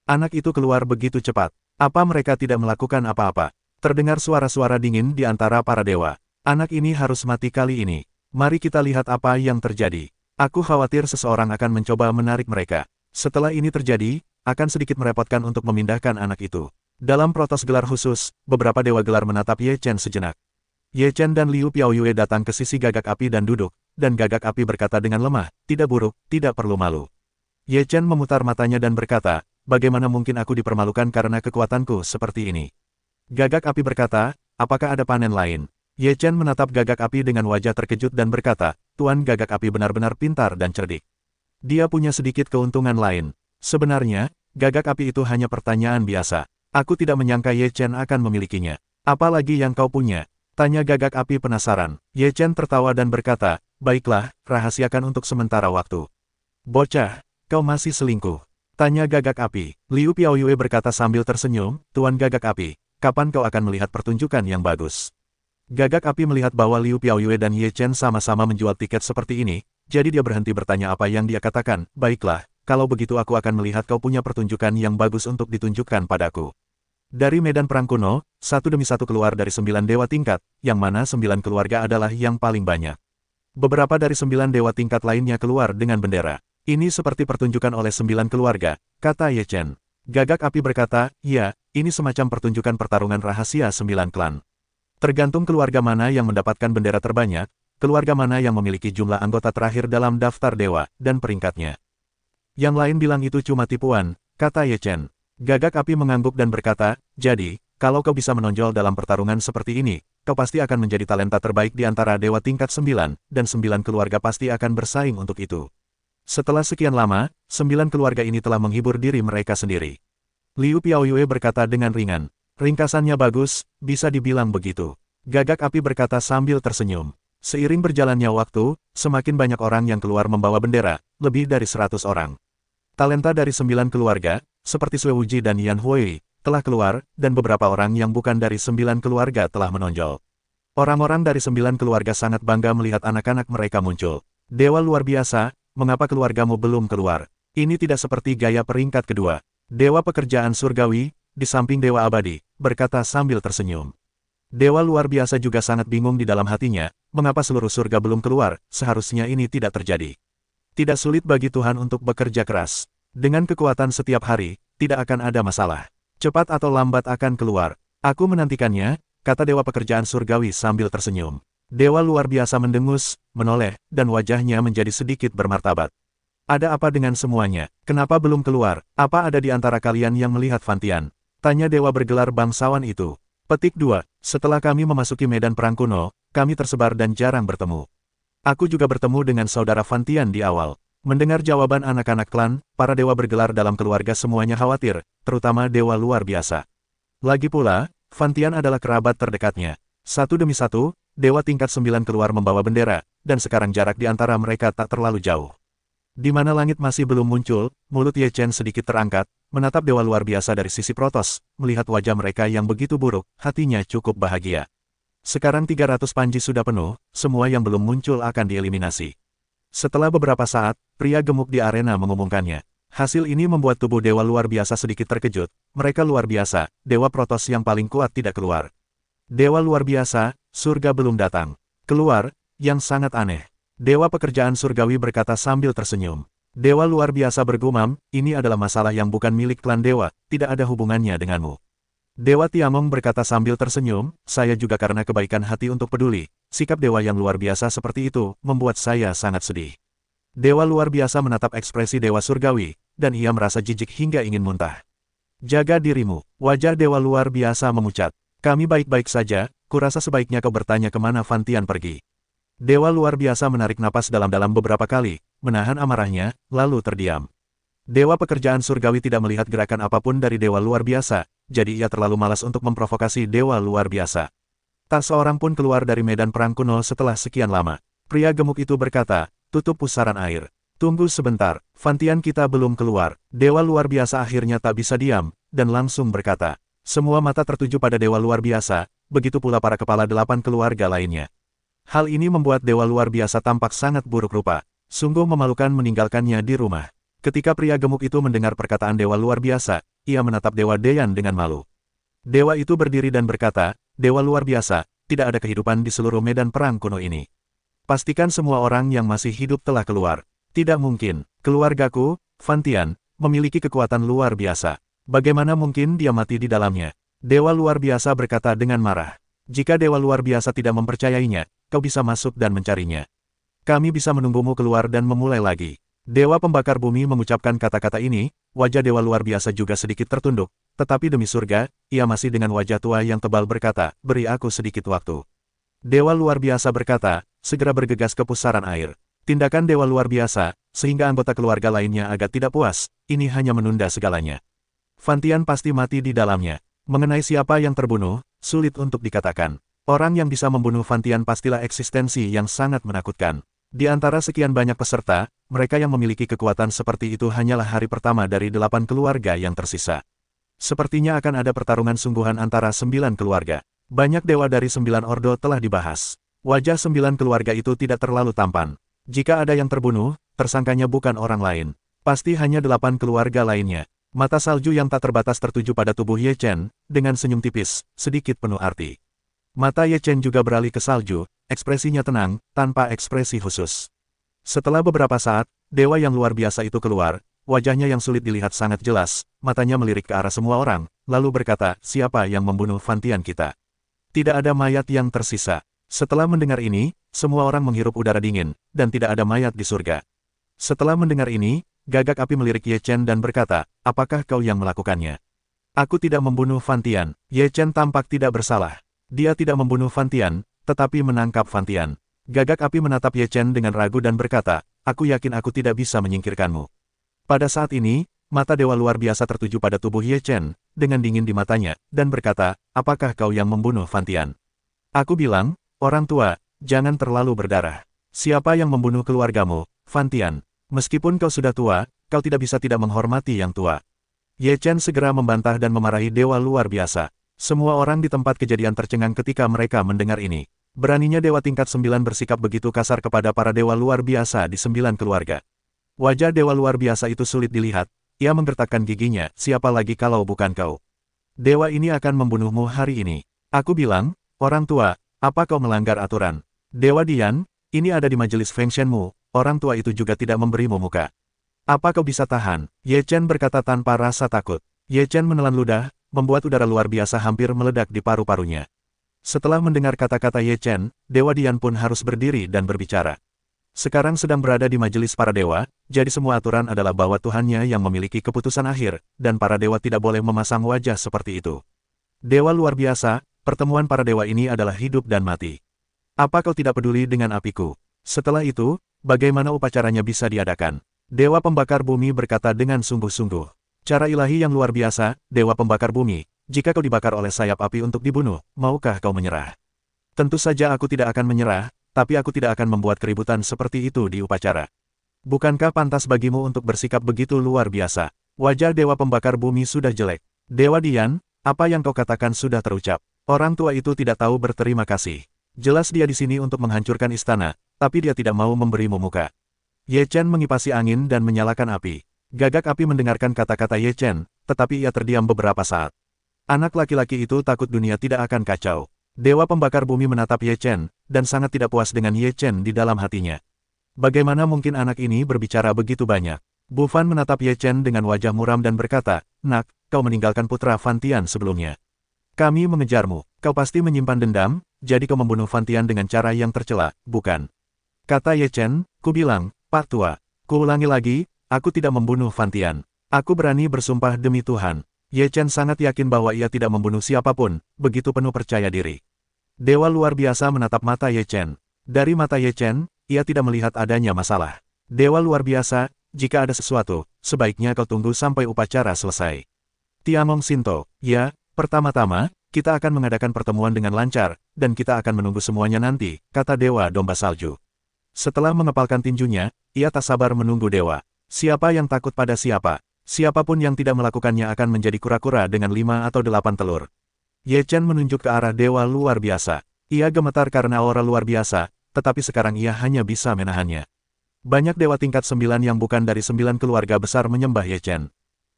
Anak itu keluar begitu cepat. Apa mereka tidak melakukan apa-apa? Terdengar suara-suara dingin di antara para dewa. Anak ini harus mati kali ini. Mari kita lihat apa yang terjadi. Aku khawatir seseorang akan mencoba menarik mereka. Setelah ini terjadi, akan sedikit merepotkan untuk memindahkan anak itu. Dalam protos gelar khusus, beberapa dewa gelar menatap Ye Chen sejenak. Ye Chen dan Liu Piaoyue datang ke sisi Gagak Api dan duduk, dan Gagak Api berkata dengan lemah, tidak buruk, tidak perlu malu. Ye Chen memutar matanya dan berkata, bagaimana mungkin aku dipermalukan karena kekuatanku seperti ini? Gagak Api berkata, apakah ada panen lain? Ye Chen menatap Gagak Api dengan wajah terkejut dan berkata, Tuan Gagak Api benar-benar pintar dan cerdik. Dia punya sedikit keuntungan lain. Sebenarnya, Gagak Api itu hanya pertanyaan biasa. Aku tidak menyangka Ye Chen akan memilikinya. Apalagi yang kau punya? Tanya Gagak Api penasaran. Ye Chen tertawa dan berkata, baiklah, rahasiakan untuk sementara waktu. Bocah, kau masih selingkuh? Tanya Gagak Api. Liu Piaoyue berkata sambil tersenyum, Tuan Gagak Api, kapan kau akan melihat pertunjukan yang bagus? Gagak Api melihat bahwa Liu Piaoyue dan Ye Chen sama-sama menjual tiket seperti ini, jadi dia berhenti bertanya apa yang dia katakan. Baiklah, kalau begitu aku akan melihat kau punya pertunjukan yang bagus untuk ditunjukkan padaku. Dari medan perang kuno, satu demi satu keluar dari 9 dewa tingkat, yang mana 9 keluarga adalah yang paling banyak. Beberapa dari 9 dewa tingkat lainnya keluar dengan bendera. Ini seperti pertunjukan oleh 9 keluarga, kata Ye Chen. Gagak Api berkata, ya, ini semacam pertunjukan pertarungan rahasia 9 klan. Tergantung keluarga mana yang mendapatkan bendera terbanyak, keluarga mana yang memiliki jumlah anggota terakhir dalam daftar dewa, dan peringkatnya. Yang lain bilang itu cuma tipuan, kata Ye Chen. Gagak Api mengangguk dan berkata, jadi, kalau kau bisa menonjol dalam pertarungan seperti ini, kau pasti akan menjadi talenta terbaik di antara dewa tingkat 9, dan 9 keluarga pasti akan bersaing untuk itu. Setelah sekian lama, 9 keluarga ini telah menghibur diri mereka sendiri. Liu Piaoyue berkata dengan ringan. Ringkasannya bagus, bisa dibilang begitu. Gagak Api berkata sambil tersenyum. Seiring berjalannya waktu, semakin banyak orang yang keluar membawa bendera, lebih dari 100 orang. Talenta dari 9 keluarga, seperti Sui Wuji dan Yan Hui, telah keluar, dan beberapa orang yang bukan dari 9 keluarga telah menonjol. Orang-orang dari 9 keluarga sangat bangga melihat anak-anak mereka muncul. Dewa luar biasa, mengapa keluargamu belum keluar? Ini tidak seperti gaya peringkat kedua. Dewa pekerjaan surgawi, di samping Dewa Abadi, berkata sambil tersenyum. Dewa luar biasa juga sangat bingung di dalam hatinya, mengapa seluruh surga belum keluar, seharusnya ini tidak terjadi. Tidak sulit bagi Tuhan untuk bekerja keras. Dengan kekuatan setiap hari, tidak akan ada masalah. Cepat atau lambat akan keluar. Aku menantikannya, kata Dewa pekerjaan surgawi sambil tersenyum. Dewa luar biasa mendengus, menoleh, dan wajahnya menjadi sedikit bermartabat. Ada apa dengan semuanya? Kenapa belum keluar? Apa ada di antara kalian yang melihat Fantian? Tanya dewa bergelar bangsawan itu. Petik 2. Setelah kami memasuki medan perang kuno, kami tersebar dan jarang bertemu. Aku juga bertemu dengan saudara Fantian di awal. Mendengar jawaban anak-anak klan, para dewa bergelar dalam keluarga semuanya khawatir, terutama dewa luar biasa. Lagi pula, Fantian adalah kerabat terdekatnya. Satu demi satu, dewa tingkat 9 keluar membawa bendera, dan sekarang jarak di antara mereka tak terlalu jauh. Di mana langit masih belum muncul, mulut Ye Chen sedikit terangkat, menatap dewa luar biasa dari sisi protos, melihat wajah mereka yang begitu buruk, hatinya cukup bahagia. Sekarang 300 panji sudah penuh, semua yang belum muncul akan dieliminasi. Setelah beberapa saat, pria gemuk di arena mengumumkannya. Hasil ini membuat tubuh dewa luar biasa sedikit terkejut, mereka luar biasa, dewa protos yang paling kuat tidak keluar. Dewa luar biasa, surga belum datang. Keluar, yang sangat aneh. Dewa pekerjaan surgawi berkata sambil tersenyum. Dewa luar biasa bergumam, ini adalah masalah yang bukan milik klan dewa, tidak ada hubungannya denganmu. Dewa Tiamong berkata sambil tersenyum, saya juga karena kebaikan hati untuk peduli, sikap dewa yang luar biasa seperti itu, membuat saya sangat sedih. Dewa luar biasa menatap ekspresi dewa surgawi, dan ia merasa jijik hingga ingin muntah. Jaga dirimu, wajah dewa luar biasa memucat. Kami baik-baik saja, kurasa sebaiknya kau bertanya kemana Fan Tian pergi. Dewa luar biasa menarik napas dalam-dalam beberapa kali, menahan amarahnya, lalu terdiam. Dewa pekerjaan surgawi tidak melihat gerakan apapun dari dewa luar biasa, jadi ia terlalu malas untuk memprovokasi dewa luar biasa. Tak seorang pun keluar dari medan perang kuno setelah sekian lama. Pria gemuk itu berkata, tutup pusaran air. Tunggu sebentar, Fan Tian kita belum keluar. Dewa luar biasa akhirnya tak bisa diam, dan langsung berkata. Semua mata tertuju pada dewa luar biasa, begitu pula para kepala 8 keluarga lainnya. Hal ini membuat dewa luar biasa tampak sangat buruk rupa. Sungguh memalukan meninggalkannya di rumah. Ketika pria gemuk itu mendengar perkataan dewa luar biasa, ia menatap dewa Deyan dengan malu. Dewa itu berdiri dan berkata, Dewa luar biasa, tidak ada kehidupan di seluruh medan perang kuno ini. Pastikan semua orang yang masih hidup telah keluar. Tidak mungkin, keluargaku, Fan Tian, memiliki kekuatan luar biasa. Bagaimana mungkin dia mati di dalamnya? Dewa luar biasa berkata dengan marah. Jika dewa luar biasa tidak mempercayainya, kau bisa masuk dan mencarinya. Kami bisa menunggumu keluar dan memulai lagi. Dewa pembakar bumi mengucapkan kata-kata ini, wajah dewa luar biasa juga sedikit tertunduk, tetapi demi surga, ia masih dengan wajah tua yang tebal berkata, beri aku sedikit waktu. Dewa luar biasa berkata, segera bergegas ke pusaran air. Tindakan dewa luar biasa, sehingga anggota keluarga lainnya agak tidak puas, ini hanya menunda segalanya. Fan Tian pasti mati di dalamnya. Mengenai siapa yang terbunuh, sulit untuk dikatakan. Orang yang bisa membunuh Fan Tian pastilah eksistensi yang sangat menakutkan. Di antara sekian banyak peserta, mereka yang memiliki kekuatan seperti itu hanyalah hari pertama dari 8 keluarga yang tersisa. Sepertinya akan ada pertarungan sungguhan antara 9 keluarga. Banyak dewa dari 9 ordo telah dibahas. Wajah 9 keluarga itu tidak terlalu tampan. Jika ada yang terbunuh, tersangkanya bukan orang lain. Pasti hanya 8 keluarga lainnya. Mata salju yang tak terbatas tertuju pada tubuh Ye Chen, dengan senyum tipis, sedikit penuh arti. Mata Ye Chen juga beralih ke salju, ekspresinya tenang, tanpa ekspresi khusus. Setelah beberapa saat, dewa yang luar biasa itu keluar, wajahnya yang sulit dilihat sangat jelas, matanya melirik ke arah semua orang, lalu berkata, siapa yang membunuh Fan Tian kita? Tidak ada mayat yang tersisa. Setelah mendengar ini, semua orang menghirup udara dingin, dan tidak ada mayat di surga. Setelah mendengar ini, gagak api melirik Ye Chen dan berkata, apakah kau yang melakukannya? Aku tidak membunuh Fan Tian. Ye Chen tampak tidak bersalah. Dia tidak membunuh Fan Tian, tetapi menangkap Fan Tian. Gagak api menatap Ye Chen dengan ragu dan berkata, aku yakin aku tidak bisa menyingkirkanmu. Pada saat ini, mata dewa luar biasa tertuju pada tubuh Ye Chen, dengan dingin di matanya, dan berkata, apakah kau yang membunuh Fan Tian? Aku bilang, orang tua, jangan terlalu berdarah. Siapa yang membunuh keluargamu, Fan Tian? Meskipun kau sudah tua, kau tidak bisa tidak menghormati yang tua. Ye Chen segera membantah dan memarahi dewa luar biasa. Semua orang di tempat kejadian tercengang ketika mereka mendengar ini. Beraninya dewa tingkat 9 bersikap begitu kasar kepada para dewa luar biasa di 9 keluarga. Wajah dewa luar biasa itu sulit dilihat, ia menggertakkan giginya, siapa lagi kalau bukan kau? Dewa ini akan membunuhmu hari ini. Aku bilang, orang tua, apa kau melanggar aturan? Dewa Dian, ini ada di majelis Feng Shenmu. Orang tua itu juga tidak memberimu muka. Apa kau bisa tahan? Ye Chen berkata tanpa rasa takut. Ye Chen menelan ludah, membuat udara luar biasa hampir meledak di paru-parunya. Setelah mendengar kata-kata Ye Chen, Dewa Dian pun harus berdiri dan berbicara. Sekarang sedang berada di majelis para dewa, jadi semua aturan adalah bahwa Tuhannya yang memiliki keputusan akhir, dan para dewa tidak boleh memasang wajah seperti itu. Dewa luar biasa, pertemuan para dewa ini adalah hidup dan mati. Apa kau tidak peduli dengan apiku? Setelah itu, bagaimana upacaranya bisa diadakan? Dewa pembakar bumi berkata dengan sungguh-sungguh. Cara ilahi yang luar biasa, Dewa pembakar bumi, jika kau dibakar oleh sayap api untuk dibunuh, maukah kau menyerah? Tentu saja aku tidak akan menyerah, tapi aku tidak akan membuat keributan seperti itu di upacara. Bukankah pantas bagimu untuk bersikap begitu luar biasa? Wajah Dewa pembakar bumi sudah jelek. Dewa Dian, apa yang kau katakan sudah terucap. Orang tua itu tidak tahu berterima kasih. Jelas dia di sini untuk menghancurkan istana, tapi dia tidak mau memberimu muka. Ye Chen mengipasi angin dan menyalakan api. Gagak api mendengarkan kata-kata Ye Chen, tetapi ia terdiam beberapa saat. Anak laki-laki itu takut dunia tidak akan kacau. Dewa pembakar bumi menatap Ye Chen, dan sangat tidak puas dengan Ye Chen di dalam hatinya. Bagaimana mungkin anak ini berbicara begitu banyak? Bu Fan menatap Ye Chen dengan wajah muram dan berkata, Nak, kau meninggalkan putra Fan Tian sebelumnya. Kami mengejarmu, kau pasti menyimpan dendam, jadi kau membunuh Fan Tian dengan cara yang tercela, bukan? Kata Ye Chen, ku bilang, Pak Tua, ku ulangi lagi, aku tidak membunuh Fan Tian. Aku berani bersumpah demi Tuhan. Ye Chen sangat yakin bahwa ia tidak membunuh siapapun, begitu penuh percaya diri. Dewa luar biasa menatap mata Ye Chen. Dari mata Ye Chen, ia tidak melihat adanya masalah. Dewa luar biasa, jika ada sesuatu, sebaiknya kau tunggu sampai upacara selesai. Tiamong Sinto, ya, pertama-tama, kita akan mengadakan pertemuan dengan lancar, dan kita akan menunggu semuanya nanti, kata Dewa Domba Salju. Setelah mengepalkan tinjunya, ia tak sabar menunggu Dewa. Siapa yang takut pada siapa? Siapapun yang tidak melakukannya akan menjadi kura-kura dengan 5 atau 8 telur. Ye Chen menunjuk ke arah dewa luar biasa. Ia gemetar karena aura luar biasa, tetapi sekarang ia hanya bisa menahannya. Banyak dewa tingkat 9 yang bukan dari 9 keluarga besar menyembah Ye Chen.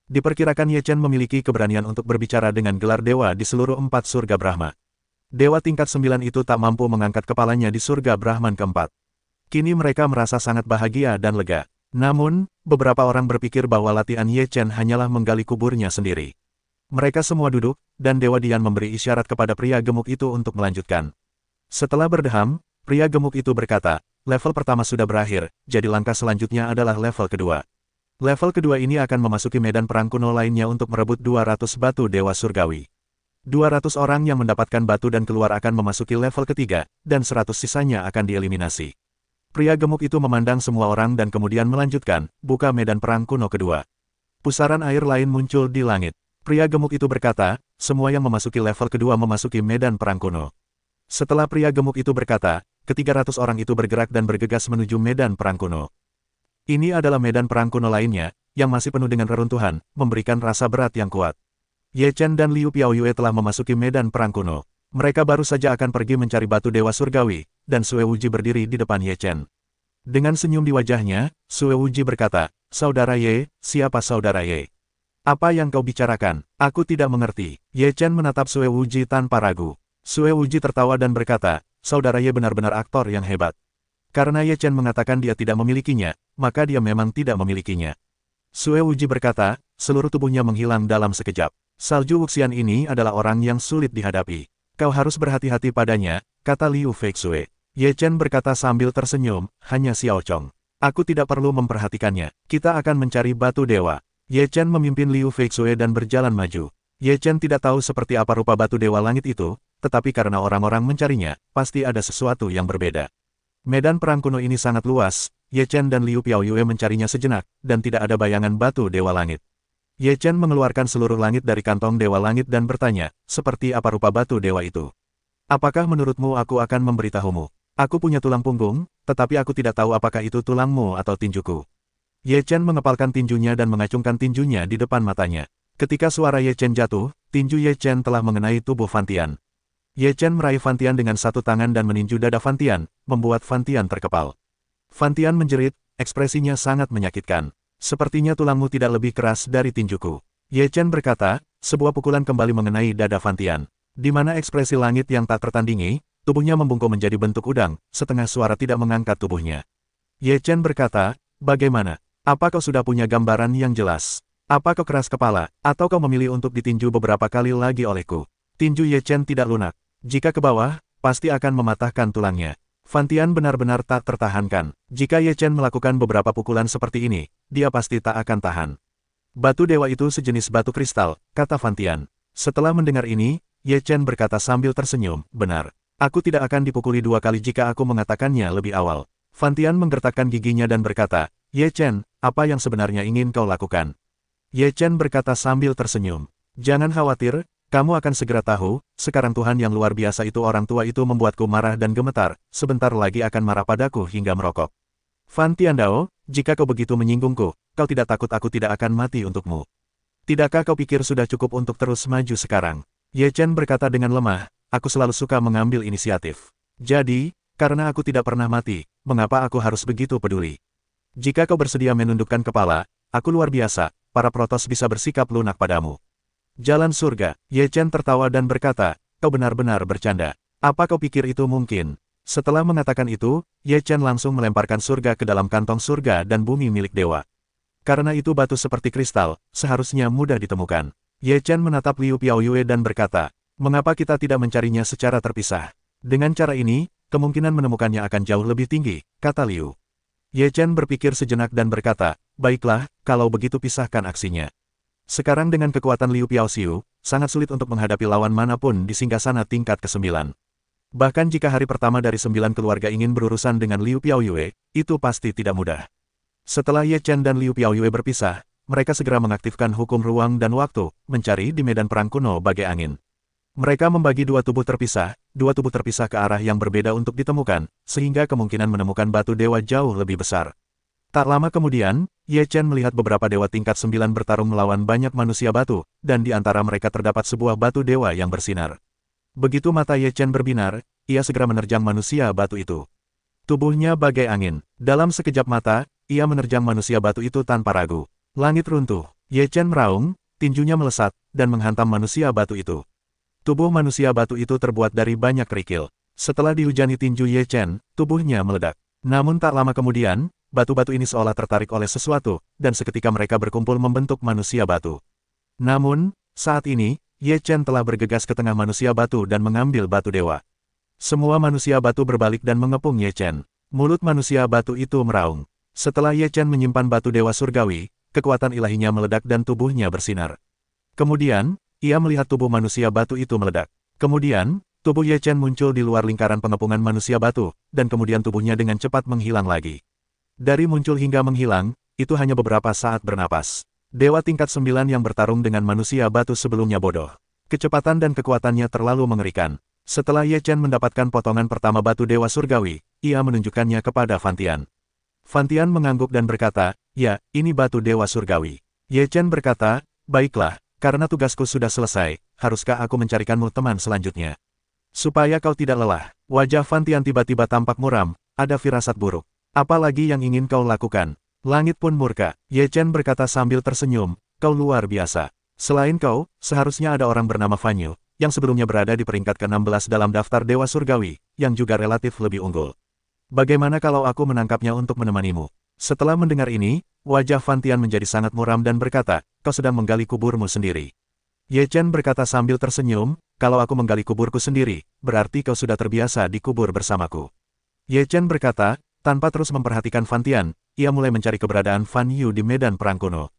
Diperkirakan Ye Chen memiliki keberanian untuk berbicara dengan gelar dewa di seluruh 4 surga Brahma. Dewa tingkat 9 itu tak mampu mengangkat kepalanya di surga Brahman keempat. Kini mereka merasa sangat bahagia dan lega. Namun, beberapa orang berpikir bahwa latihan Ye Chen hanyalah menggali kuburnya sendiri. Mereka semua duduk, dan Dewa Dian memberi isyarat kepada pria gemuk itu untuk melanjutkan. Setelah berdeham, pria gemuk itu berkata, level pertama sudah berakhir, jadi langkah selanjutnya adalah level kedua. Level kedua ini akan memasuki medan perang kuno lainnya untuk merebut 200 batu Dewa Surgawi. 200 orang yang mendapatkan batu dan keluar akan memasuki level ketiga, dan 100 sisanya akan dieliminasi. Pria gemuk itu memandang semua orang dan kemudian melanjutkan, buka medan perang kuno kedua. Pusaran air lain muncul di langit. Pria gemuk itu berkata, semua yang memasuki level kedua memasuki medan perang kuno. Setelah pria gemuk itu berkata, ke-300 orang itu bergerak dan bergegas menuju medan perang kuno. Ini adalah medan perang kuno lainnya, yang masih penuh dengan reruntuhan, memberikan rasa berat yang kuat. Ye Chen dan Liu Piaoyue telah memasuki medan perang kuno. Mereka baru saja akan pergi mencari batu Dewa Surgawi, dan Sue Wuji berdiri di depan Ye Chen. Dengan senyum di wajahnya, Sue Wuji berkata, Saudara Ye, siapa Saudara Ye? Apa yang kau bicarakan? Aku tidak mengerti. Ye Chen menatap Sue Wuji tanpa ragu. Sue Wuji tertawa dan berkata, Saudara Ye benar-benar aktor yang hebat. Karena Ye Chen mengatakan dia tidak memilikinya, maka dia memang tidak memilikinya. Sue Wuji berkata, seluruh tubuhnya menghilang dalam sekejap. Salju Wuxian ini adalah orang yang sulit dihadapi. Kau harus berhati-hati padanya, kata Liu Feixue. Ye Chen berkata sambil tersenyum, hanya Xiao Chong. Aku tidak perlu memperhatikannya. Kita akan mencari batu dewa. Ye Chen memimpin Liu Feixue dan berjalan maju. Ye Chen tidak tahu seperti apa rupa batu dewa langit itu, tetapi karena orang-orang mencarinya, pasti ada sesuatu yang berbeda. Medan perang kuno ini sangat luas, Ye Chen dan Liu Piaoyue mencarinya sejenak, dan tidak ada bayangan batu dewa langit. Ye Chen mengeluarkan seluruh langit dari kantong dewa langit dan bertanya, seperti apa rupa batu dewa itu? Apakah menurutmu aku akan memberitahumu? Aku punya tulang punggung, tetapi aku tidak tahu apakah itu tulangmu atau tinjuku. Ye Chen mengepalkan tinjunya dan mengacungkan tinjunya di depan matanya. Ketika suara Ye Chen jatuh, tinju Ye Chen telah mengenai tubuh Fan Tian. Ye Chen meraih Fan Tian dengan satu tangan dan meninju dada Fan Tian, membuat Fan Tian terkepal. Fan Tian menjerit, ekspresinya sangat menyakitkan. Sepertinya tulangmu tidak lebih keras dari tinjuku. Ye Chen berkata, sebuah pukulan kembali mengenai dada Fan Tian. Di mana ekspresi langit yang tak tertandingi, tubuhnya membungkuk menjadi bentuk udang, setengah suara tidak mengangkat tubuhnya. Ye Chen berkata, bagaimana? Apa kau sudah punya gambaran yang jelas? Apa kau keras kepala, atau kau memilih untuk ditinju beberapa kali lagi olehku? Tinju Ye Chen tidak lunak. Jika ke bawah, pasti akan mematahkan tulangnya. Fan Tian benar-benar tak tertahankan. Jika Ye Chen melakukan beberapa pukulan seperti ini, dia pasti tak akan tahan. Batu dewa itu sejenis batu kristal, kata Fan Tian. Setelah mendengar ini, Ye Chen berkata sambil tersenyum, benar. Aku tidak akan dipukuli 2 kali jika aku mengatakannya lebih awal. Fan Tian menggertakkan giginya dan berkata, Ye Chen, apa yang sebenarnya ingin kau lakukan? Ye Chen berkata sambil tersenyum. Jangan khawatir, kamu akan segera tahu, sekarang Tuhan yang luar biasa itu orang tua itu membuatku marah dan gemetar, sebentar lagi akan marah padaku hingga merokok. Fan Tiandao, jika kau begitu menyinggungku, kau tidak takut aku tidak akan mati untukmu. Tidakkah kau pikir sudah cukup untuk terus maju sekarang? Ye Chen berkata dengan lemah, aku selalu suka mengambil inisiatif. Jadi, karena aku tidak pernah mati, mengapa aku harus begitu peduli? Jika kau bersedia menundukkan kepala, aku luar biasa, para protos bisa bersikap lunak padamu. Jalan surga, Ye Chen tertawa dan berkata, kau benar-benar bercanda. Apa kau pikir itu mungkin? Setelah mengatakan itu, Ye Chen langsung melemparkan surga ke dalam kantong surga dan bumi milik dewa. Karena itu batu seperti kristal, seharusnya mudah ditemukan. Ye Chen menatap Liu Piaoyue dan berkata, mengapa kita tidak mencarinya secara terpisah? Dengan cara ini, kemungkinan menemukannya akan jauh lebih tinggi, kata Liu. Ye Chen berpikir sejenak dan berkata, baiklah, kalau begitu pisahkan aksinya. Sekarang dengan kekuatan Liu Piaoxiu, sangat sulit untuk menghadapi lawan manapun di singgasana tingkat ke-9. Bahkan jika hari pertama dari 9 keluarga ingin berurusan dengan Liu Piaoyue, itu pasti tidak mudah. Setelah Ye Chen dan Liu Piaoyue berpisah, mereka segera mengaktifkan hukum ruang dan waktu, mencari di medan perang kuno bagai angin. Mereka membagi dua tubuh terpisah ke arah yang berbeda untuk ditemukan, sehingga kemungkinan menemukan batu dewa jauh lebih besar. Tak lama kemudian, Ye Chen melihat beberapa dewa tingkat 9 bertarung melawan banyak manusia batu, dan di antara mereka terdapat sebuah batu dewa yang bersinar. Begitu mata Ye Chen berbinar, ia segera menerjang manusia batu itu. Tubuhnya bagai angin. Dalam sekejap mata, ia menerjang manusia batu itu tanpa ragu. Langit runtuh. Ye Chen meraung, tinjunya melesat, dan menghantam manusia batu itu. Tubuh manusia batu itu terbuat dari banyak kerikil. Setelah dihujani tinju Ye Chen, tubuhnya meledak. Namun tak lama kemudian, batu-batu ini seolah tertarik oleh sesuatu, dan seketika mereka berkumpul membentuk manusia batu. Namun, saat ini, Ye Chen telah bergegas ke tengah manusia batu dan mengambil batu dewa. Semua manusia batu berbalik dan mengepung Ye Chen. Mulut manusia batu itu meraung. Setelah Ye Chen menyimpan batu dewa surgawi, kekuatan ilahinya meledak dan tubuhnya bersinar. Kemudian, ia melihat tubuh manusia batu itu meledak. Kemudian, tubuh Ye Chen muncul di luar lingkaran pengepungan manusia batu, dan kemudian tubuhnya dengan cepat menghilang lagi. Dari muncul hingga menghilang, itu hanya beberapa saat bernapas. Dewa tingkat 9 yang bertarung dengan manusia batu sebelumnya bodoh. Kecepatan dan kekuatannya terlalu mengerikan. Setelah Ye Chen mendapatkan potongan pertama batu dewa surgawi, ia menunjukkannya kepada Fan Tian. Fan Tian mengangguk dan berkata, "Ya, ini batu dewa surgawi." Ye Chen berkata, "Baiklah, karena tugasku sudah selesai, haruskah aku mencarikanmu teman selanjutnya? Supaya kau tidak lelah." Wajah Fan Tian tiba-tiba tampak muram, ada firasat buruk. "Apa lagi yang ingin kau lakukan?" Langit pun murka. Ye Chen berkata sambil tersenyum, "Kau luar biasa. Selain kau, seharusnya ada orang bernama Fan Yu, yang sebelumnya berada di peringkat ke-16 dalam daftar Dewa Surgawi, yang juga relatif lebih unggul. Bagaimana kalau aku menangkapnya untuk menemanimu?" Setelah mendengar ini, wajah Fan Tian menjadi sangat muram dan berkata, "Kau sedang menggali kuburmu sendiri." Ye Chen berkata sambil tersenyum, "Kalau aku menggali kuburku sendiri, berarti kau sudah terbiasa di kubur bersamaku." Ye Chen berkata, tanpa terus memperhatikan Fan Tian, ia mulai mencari keberadaan Fan Yu di medan perang kuno.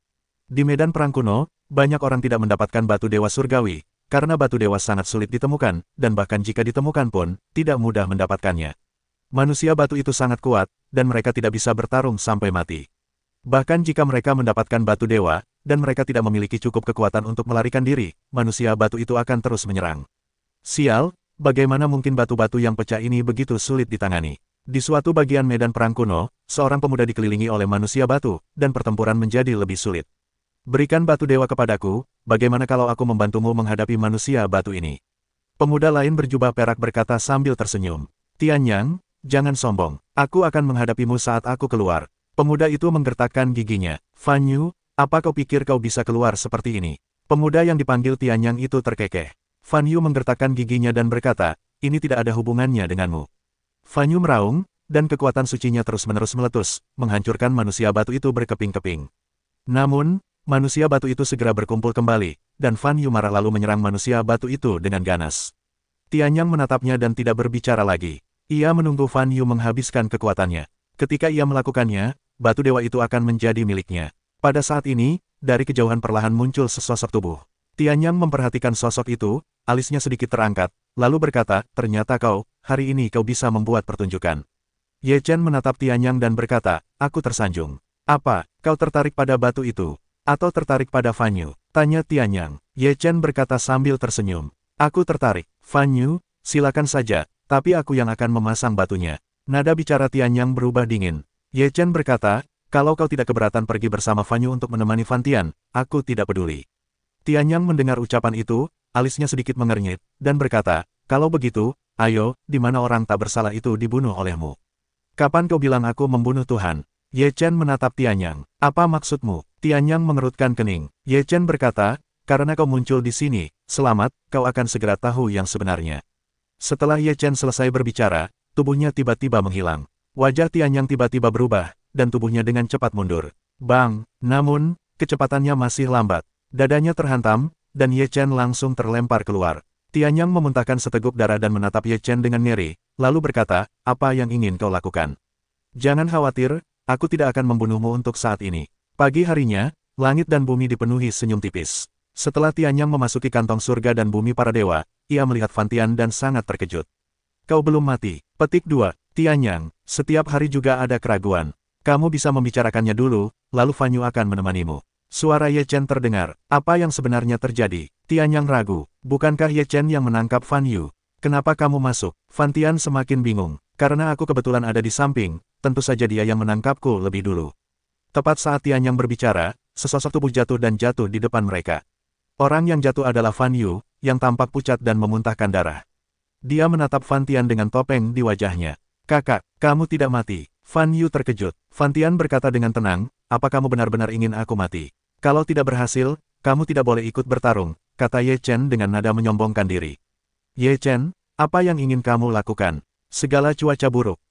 Di medan perang kuno, banyak orang tidak mendapatkan batu dewa surgawi, karena batu dewa sangat sulit ditemukan, dan bahkan jika ditemukan pun, tidak mudah mendapatkannya. Manusia batu itu sangat kuat, dan mereka tidak bisa bertarung sampai mati. Bahkan jika mereka mendapatkan batu dewa, dan mereka tidak memiliki cukup kekuatan untuk melarikan diri, manusia batu itu akan terus menyerang. Sial, bagaimana mungkin batu-batu yang pecah ini begitu sulit ditangani? Di suatu bagian medan perang kuno, seorang pemuda dikelilingi oleh manusia batu, dan pertempuran menjadi lebih sulit. "Berikan batu dewa kepadaku, bagaimana kalau aku membantumu menghadapi manusia batu ini?" Pemuda lain berjubah perak berkata sambil tersenyum. "Tianyang, jangan sombong. Aku akan menghadapimu saat aku keluar." Pemuda itu menggertakkan giginya. "Fan Yu, apa kau pikir kau bisa keluar seperti ini?" Pemuda yang dipanggil Tianyang itu terkekeh. Fan Yu menggertakkan giginya dan berkata, "Ini tidak ada hubungannya denganmu." Fan Yu meraung, dan kekuatan sucinya terus-menerus meletus, menghancurkan manusia batu itu berkeping-keping. Namun, manusia batu itu segera berkumpul kembali, dan Fan Yu marah lalu menyerang manusia batu itu dengan ganas. Tianyang menatapnya dan tidak berbicara lagi. Ia menunggu Fan Yu menghabiskan kekuatannya. Ketika ia melakukannya, batu dewa itu akan menjadi miliknya. Pada saat ini, dari kejauhan perlahan muncul sesosok tubuh. Tianyang memperhatikan sosok itu, alisnya sedikit terangkat, lalu berkata, "Ternyata kau, hari ini kau bisa membuat pertunjukan." Ye Chen menatap Tianyang dan berkata, "Aku tersanjung." "Apa, kau tertarik pada batu itu? Atau tertarik pada Fan Yu?" tanya Tianyang. Ye Chen berkata sambil tersenyum. "Aku tertarik. Fan Yu, silakan saja, tapi aku yang akan memasang batunya." Nada bicara Tianyang berubah dingin. Ye Chen berkata, "Kalau kau tidak keberatan pergi bersama Fan Yu untuk menemani Fan Tian, aku tidak peduli." Tianyang mendengar ucapan itu, alisnya sedikit mengernyit, dan berkata, "Kalau begitu, ayo, di mana orang tak bersalah itu dibunuh olehmu? Kapan kau bilang aku membunuh Tuhan?" Ye Chen menatap Tianyang. "Apa maksudmu?" Tianyang mengerutkan kening. Ye Chen berkata, "Karena kau muncul di sini, selamat, kau akan segera tahu yang sebenarnya." Setelah Ye Chen selesai berbicara, tubuhnya tiba-tiba menghilang. Wajah Tianyang tiba-tiba berubah, dan tubuhnya dengan cepat mundur. Bang! Namun, kecepatannya masih lambat. Dadanya terhantam, dan Ye Chen langsung terlempar keluar. Tianyang memuntahkan seteguk darah dan menatap Ye Chen dengan ngeri, lalu berkata, "Apa yang ingin kau lakukan?" "Jangan khawatir, aku tidak akan membunuhmu untuk saat ini." Pagi harinya, Langit dan bumi dipenuhi senyum tipis. Setelah Tianyang memasuki kantong surga dan bumi para dewa, ia melihat Fan Tian dan sangat terkejut. Kau belum mati. Petik 2. Tianyang, setiap hari juga ada keraguan. Kamu bisa membicarakannya dulu, lalu Fan Yu akan menemanimu. Suara Ye Chen terdengar. Apa yang sebenarnya terjadi? Tianyang ragu. Bukankah Ye Chen yang menangkap Fan Yu? Kenapa kamu masuk? Fan Tian semakin bingung. Karena aku kebetulan ada di samping, tentu saja dia yang menangkapku lebih dulu. Tepat saat Tianyang berbicara, sesosok tubuh jatuh dan jatuh di depan mereka. Orang yang jatuh adalah Fan Yu, yang tampak pucat dan memuntahkan darah. Dia menatap Fan Tian dengan topeng di wajahnya. Kakak, kamu tidak mati. Fan Yu terkejut. Fan Tian berkata dengan tenang, apa kamu benar-benar ingin aku mati? Kalau tidak berhasil, kamu tidak boleh ikut bertarung, kata Ye Chen dengan nada menyombongkan diri. Ye Chen, apa yang ingin kamu lakukan? Segala cuaca buruk,